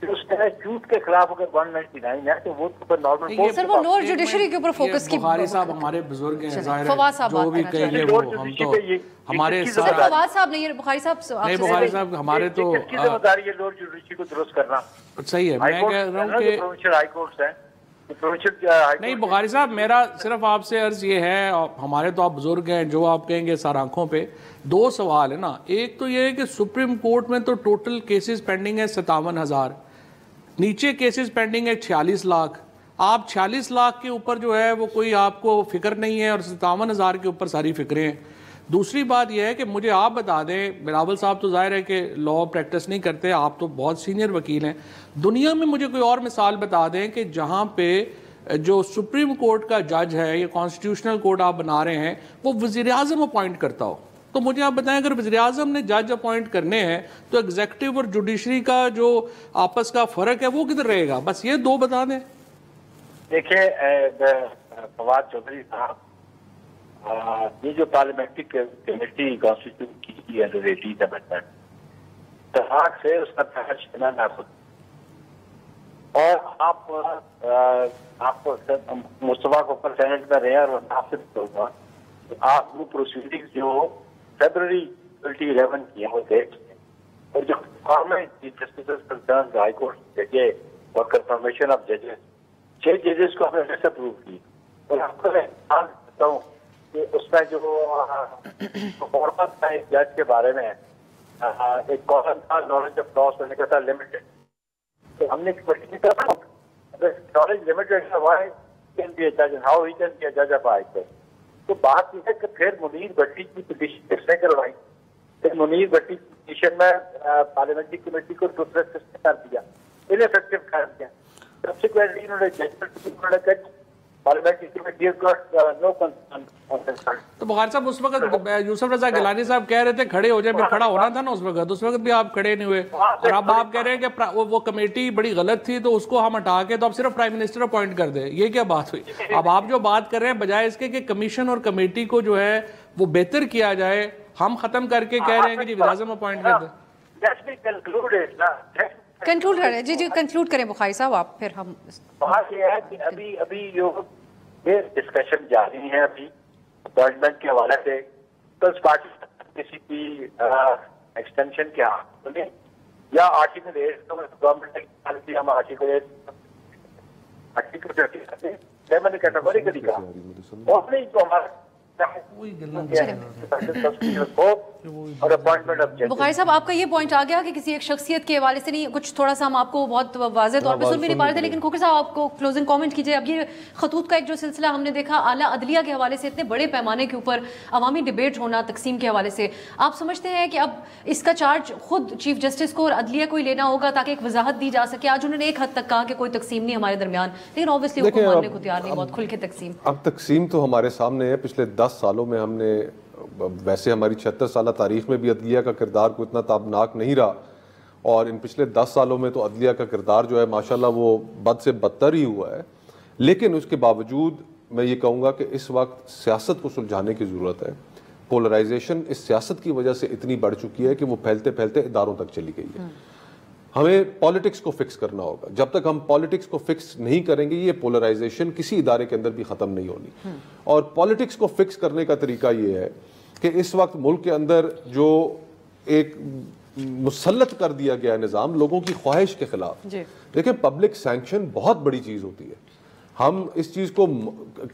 جھوٹ کے خلاف اگر 199 ہے تو وہ تو نارمل سر وہ لوور جوڈیشری کے اوپر فوکس کی. بخاری صاحب ہمارے بزرگ ہیں, ظاہر ہے جو بھی کہیں گے وہ ہم تو ہمارے فواد صاحب نہیں, بخاری صاحب نہیں, بخاری صاحب ہمارے تو کس کی ذمہ داری ہے لوور جوڈیشری کو درست کرنا؟ صحیح ہے, میں کہہ رہا ہوں کہ پروونشل ہائی کورٹس ہیں. نہیں بخاری صاحب, میرا صرف آپ سے عرض یہ ہے, ہمارے تو آپ بزرگ ہیں, جو آپ کہیں گے سر آنکھوں پہ. دو سوال ہے نا, ایک تو یہ ہے کہ سپریم کورٹ میں تو ٹوٹل کیسز پینڈنگ ہے 57,000, نیچے کیسز پینڈنگ ہے 46 لاکھ. آپ 46 لاکھ کے اوپر جو ہے وہ کوئی آپ کو فکر نہیں ہے, اور 57,000 کے اوپر ساری فکریں ہیں. دوسری بات یہ ہے کہ مجھے آپ بتا دیں, بلاول صاحب تو ظاہر ہے کہ لا پریکٹس نہیں کرتے, آپ تو بہت سینئر وکیل ہیں, دنیا میں مجھے کوئی اور مثال بتا دیں کہ جہاں پہ جو سپریم کورٹ کا جج ہے یا کانسٹیٹیوشنل کورٹ آپ بنا رہے ہیں وہ وزیر اعظم اپوائنٹ کرتا ہو. تو مجھے آپ بتائیں اگر وزیر اعظم نے جج اپوائنٹ کرنے ہیں تو ایگزیکٹو اور جوڈیشری کا جو آپس کا فرق ہے وہ کدھر رہے گا؟ بس یہ دو بتا دیں. دیکھیں فواد چودھری صاحب, یہ جو پارلیمنٹری کمیٹی کانسٹیٹیوٹ کی ہے 18 امندمنٹ, اتفاق سے اس کا تحت شنا نہ خود, اور آپ مصطفیٰ کو پر سینٹ میں رہے اور آپ سے ہوگا آپ وہ پروسیڈنگ جو فیبرری 2011 کی ہے وہ دیکھ لیں, اور جو format justices concern high court ججے اور کنفرمیشن آف ججز 6 ججز کو ہم نے اپروو کی, اور آپ کو میں دیتا ہوں کہ اس میں جو پرفارمنس تھا ایک جج کے بارے میں ایک کالم تھا نالج آف لاس ہونے کا تھا لمیٹڈ, تو ہم نے knowledge limited Y can be اے جج ہاؤ ہی کین بی اے جج آف ہائی کورٹ. تو بات یہ ہے کہ پھر منیر بھٹی کی پٹیشن کس نے کروائی, پھر منیر بھٹی کی پٹیشن میں پارلیمنٹری کمیٹی کو دوسرے سسٹم کر دیا, انفیکٹو کر دیا. سبسیکوینٹلی انہوں نے ججمنٹ پارلیمنٹری کمیٹی کو نو کنسرن. تو بخاری صاحب اس وقت یوسف رضا گیلانی صاحب کہہ رہے تھے کھڑے ہو جائے, پھر کھڑا ہونا تھا نا اس وقت بھی آپ کھڑے نہیں ہوئے, اور اب آپ کہہ رہے ہیں کہ وہ کمیٹی بڑی غلط تھی تو اس کو ہم ہٹا کے تو اب صرف پرائم منسٹر اپوائنٹ کر دیں, یہ کیا بات ہوئی؟ اب آپ جو بات کر رہے ہیں بجائے اس کے کہ کمیشن اور کمیٹی کو جو ہے وہ بہتر کیا جائے, ہم ختم کر کے کہہ رہے ہیں کہ جی وزیر اعظم اپوائنٹ کر دیں. کنکلوڈ کریں, جی کنکلوڈ کریں بخاری صاحب آپ, پھر ہم. بات یہ ہے کہ ابھی جو یہ ڈسکشن جاری ہے ابھی اپوائنٹمنٹ کے حوالے سے, پیپلز پارٹی کسی کی ایکسٹینشن کے حق میں یا آرٹیکل 8 گورنمنٹ نے ہم آرٹیکل 7 کیٹیگوریکلی کہا, اور نہیں تو ہمارا بخاری صاحب آپ کا یہ پوائنٹ آ گیا کہ کسی ایک شخصیت کے حوالے سے نہیں, کچھ تھوڑا سا ہم آپ کو بہت واضح طور پہ سن بھی نہیں پا رہے تھے, لیکن کھوکھر صاحب آپ کو کلوزنگ کامنٹ کیجئے. اب یہ خطوط کا ایک جو سلسلہ ہم نے دیکھا اعلیٰ عدلیہ کے حوالے سے اتنے بڑے پیمانے کے اوپر عوامی ڈیبیٹ ہونا تقسیم کے حوالے سے, آپ سمجھتے ہیں کہ اب اس کا چارج خود چیف جسٹس کو اور عدلیہ کو ہی لینا ہوگا تاکہ ایک وضاحت دی جا سکے؟ آج انہوں نے ایک حد تک کہا کہ کوئی تقسیم نہیں ہمارے درمیان, لیکن اوبویسلی حکم ماننے کو تیار نہیں, بہت کھل کے تقسیم. اب تقسیم تو ہمارے سامنے ہے. پچھلے 10 سالوں میں ہم نے, ویسے ہماری 76 سالہ تاریخ میں بھی عدلیہ کا کردار کو اتنا تابناک نہیں رہا, اور ان پچھلے 10 سالوں میں تو عدلیہ کا کردار جو ہے ماشاءاللہ وہ بد سے بدتر ہی ہوا ہے. لیکن اس کے باوجود میں یہ کہوں گا کہ اس وقت سیاست کو سلجھانے کی ضرورت ہے. پولرائزیشن اس سیاست کی وجہ سے اتنی بڑھ چکی ہے کہ وہ پھیلتے پھیلتے اداروں تک چلی گئی ہے. ہمیں پالیٹکس کو فکس کرنا ہوگا. جب تک ہم پالیٹکس کو فکس نہیں کریں گے یہ پولرائزیشن کسی ادارے کے اندر بھی ختم نہیں ہونی. اور پالیٹکس کو فکس کرنے کا طریقہ یہ ہے کہ اس وقت ملک کے اندر جو ایک مسلط کر دیا گیا نظام لوگوں کی خواہش کے خلاف, دیکھیں پبلک سینکشن بہت بڑی چیز ہوتی ہے. ہم اس چیز کو,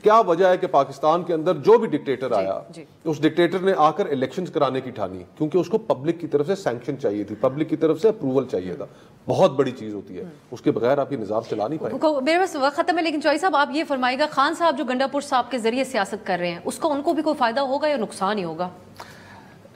کیا وجہ ہے کہ پاکستان کے اندر جو بھی ڈکٹیٹر آیا اس ڈکٹیٹر نے آ کر الیکشنز کرانے کی ٹھانی, کیونکہ اس کو پبلک کی طرف سے سینکشن چاہیے تھی, پبلک کی طرف سے اپروول چاہیے تھا. بہت بڑی چیز ہوتی ہے, اس کے بغیر آپ یہ نظام چلا نہیں پائیں گے. میرے پاس وقت ختم ہے, لیکن چوہی صاحب آپ یہ فرمائے گا, خان صاحب جو گنڈا پور صاحب کے ذریعے سیاست کر رہے ہیں اس کو ان کو بھی کوئی فائدہ ہوگا یا نقصان ہی ہوگا؟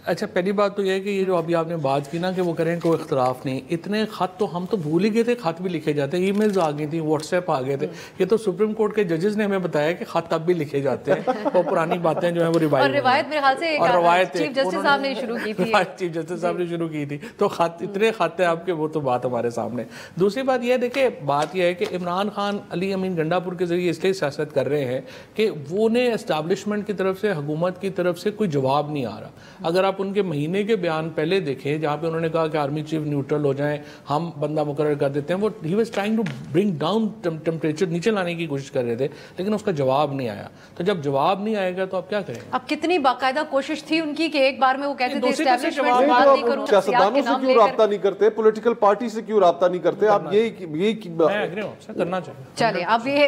اچھا پہلی بات تو یہ ہے کہ یہ جو ابھی آپ نے بات کی نا کہ وہ کریں کوئی اختلاف نہیں, اتنے خط تو ہم تو بھول ہی گئے تھے, خط بھی لکھے جاتے ہیں, ای میلز آ گئی تھیں, واٹس ایپ آ گئے تھے. یہ تو سپریم کورٹ کے ججز نے ہمیں بتایا کہ خط اب بھی لکھے جاتے ہیں, وہ پرانی باتیں جو ہیں وہ روایت میرے خیال سے چیف جسٹس صاحب نے شروع کی تھی, چیف جسٹس صاحب نے شروع کی تھی. تو خط اتنے خط ہیں آپ کے, وہ تو بات ہمارے سامنے. دوسری بات یہ دیکھیں, بات یہ ہے کہ عمران خان علی امین گنڈا پور کے ذریعے اس لیے سیاست کر رہے ہیں کہ وہ نے اسٹیبلشمنٹ کی طرف سے, حکومت کی طرف سے کوئی جواب نہیں آ رہا. اگر آپ آپ ان کے مہینے کے بیان پہلے دیکھیں جہاں پہ انہوں نے کہا کہ آرمی چیف نیوٹرل ہو جائیں, ہم بندہ مقرر کر دیتے ہیں, وہ ہی was trying to bring down temperature, نیچے لانے کی کوشش کر رہے تھے, لیکن اس کا جواب نہیں آیا. تو جب جواب نہیں آئے گا تو آپ کیا کریں گے؟ اب کتنی باقاعدہ کوشش تھی ان کی کہ ایک بار میں وہ کہتے تھے اسٹیبلشمنٹ بات نہیں کروں, سیاستدانوں سے کیوں رابطہ نہیں کرتے, پولیٹیکل پارٹی سے کیوں رابطہ نہیں کرتے آپ؟ یہی کرنا چاہیے. چلیں اب یہ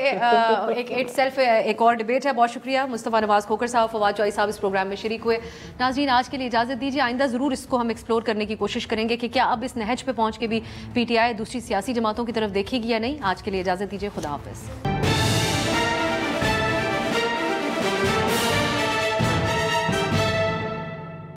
ایک سیلف ایک اور ڈیبیٹ ہے. بہت شکریہ مصطفیٰ نواز کھوکھر صاحب, فواد چوہائی صاحب اس پروگرام میں شریک ہوئے. ناظرین آج کے لیے اجازت دیجیے, آئندہ ضرور اس کو ہم ایکسپلور کرنے کی کوشش کریں گے کہ کیا اب اس نہج پہ پہنچ کے بھی پی ٹی آئی دوسری سیاسی جماعتوں کی طرف دیکھے گی یا نہیں. آج کے لیے اجازت دیجیے, خدا حافظ.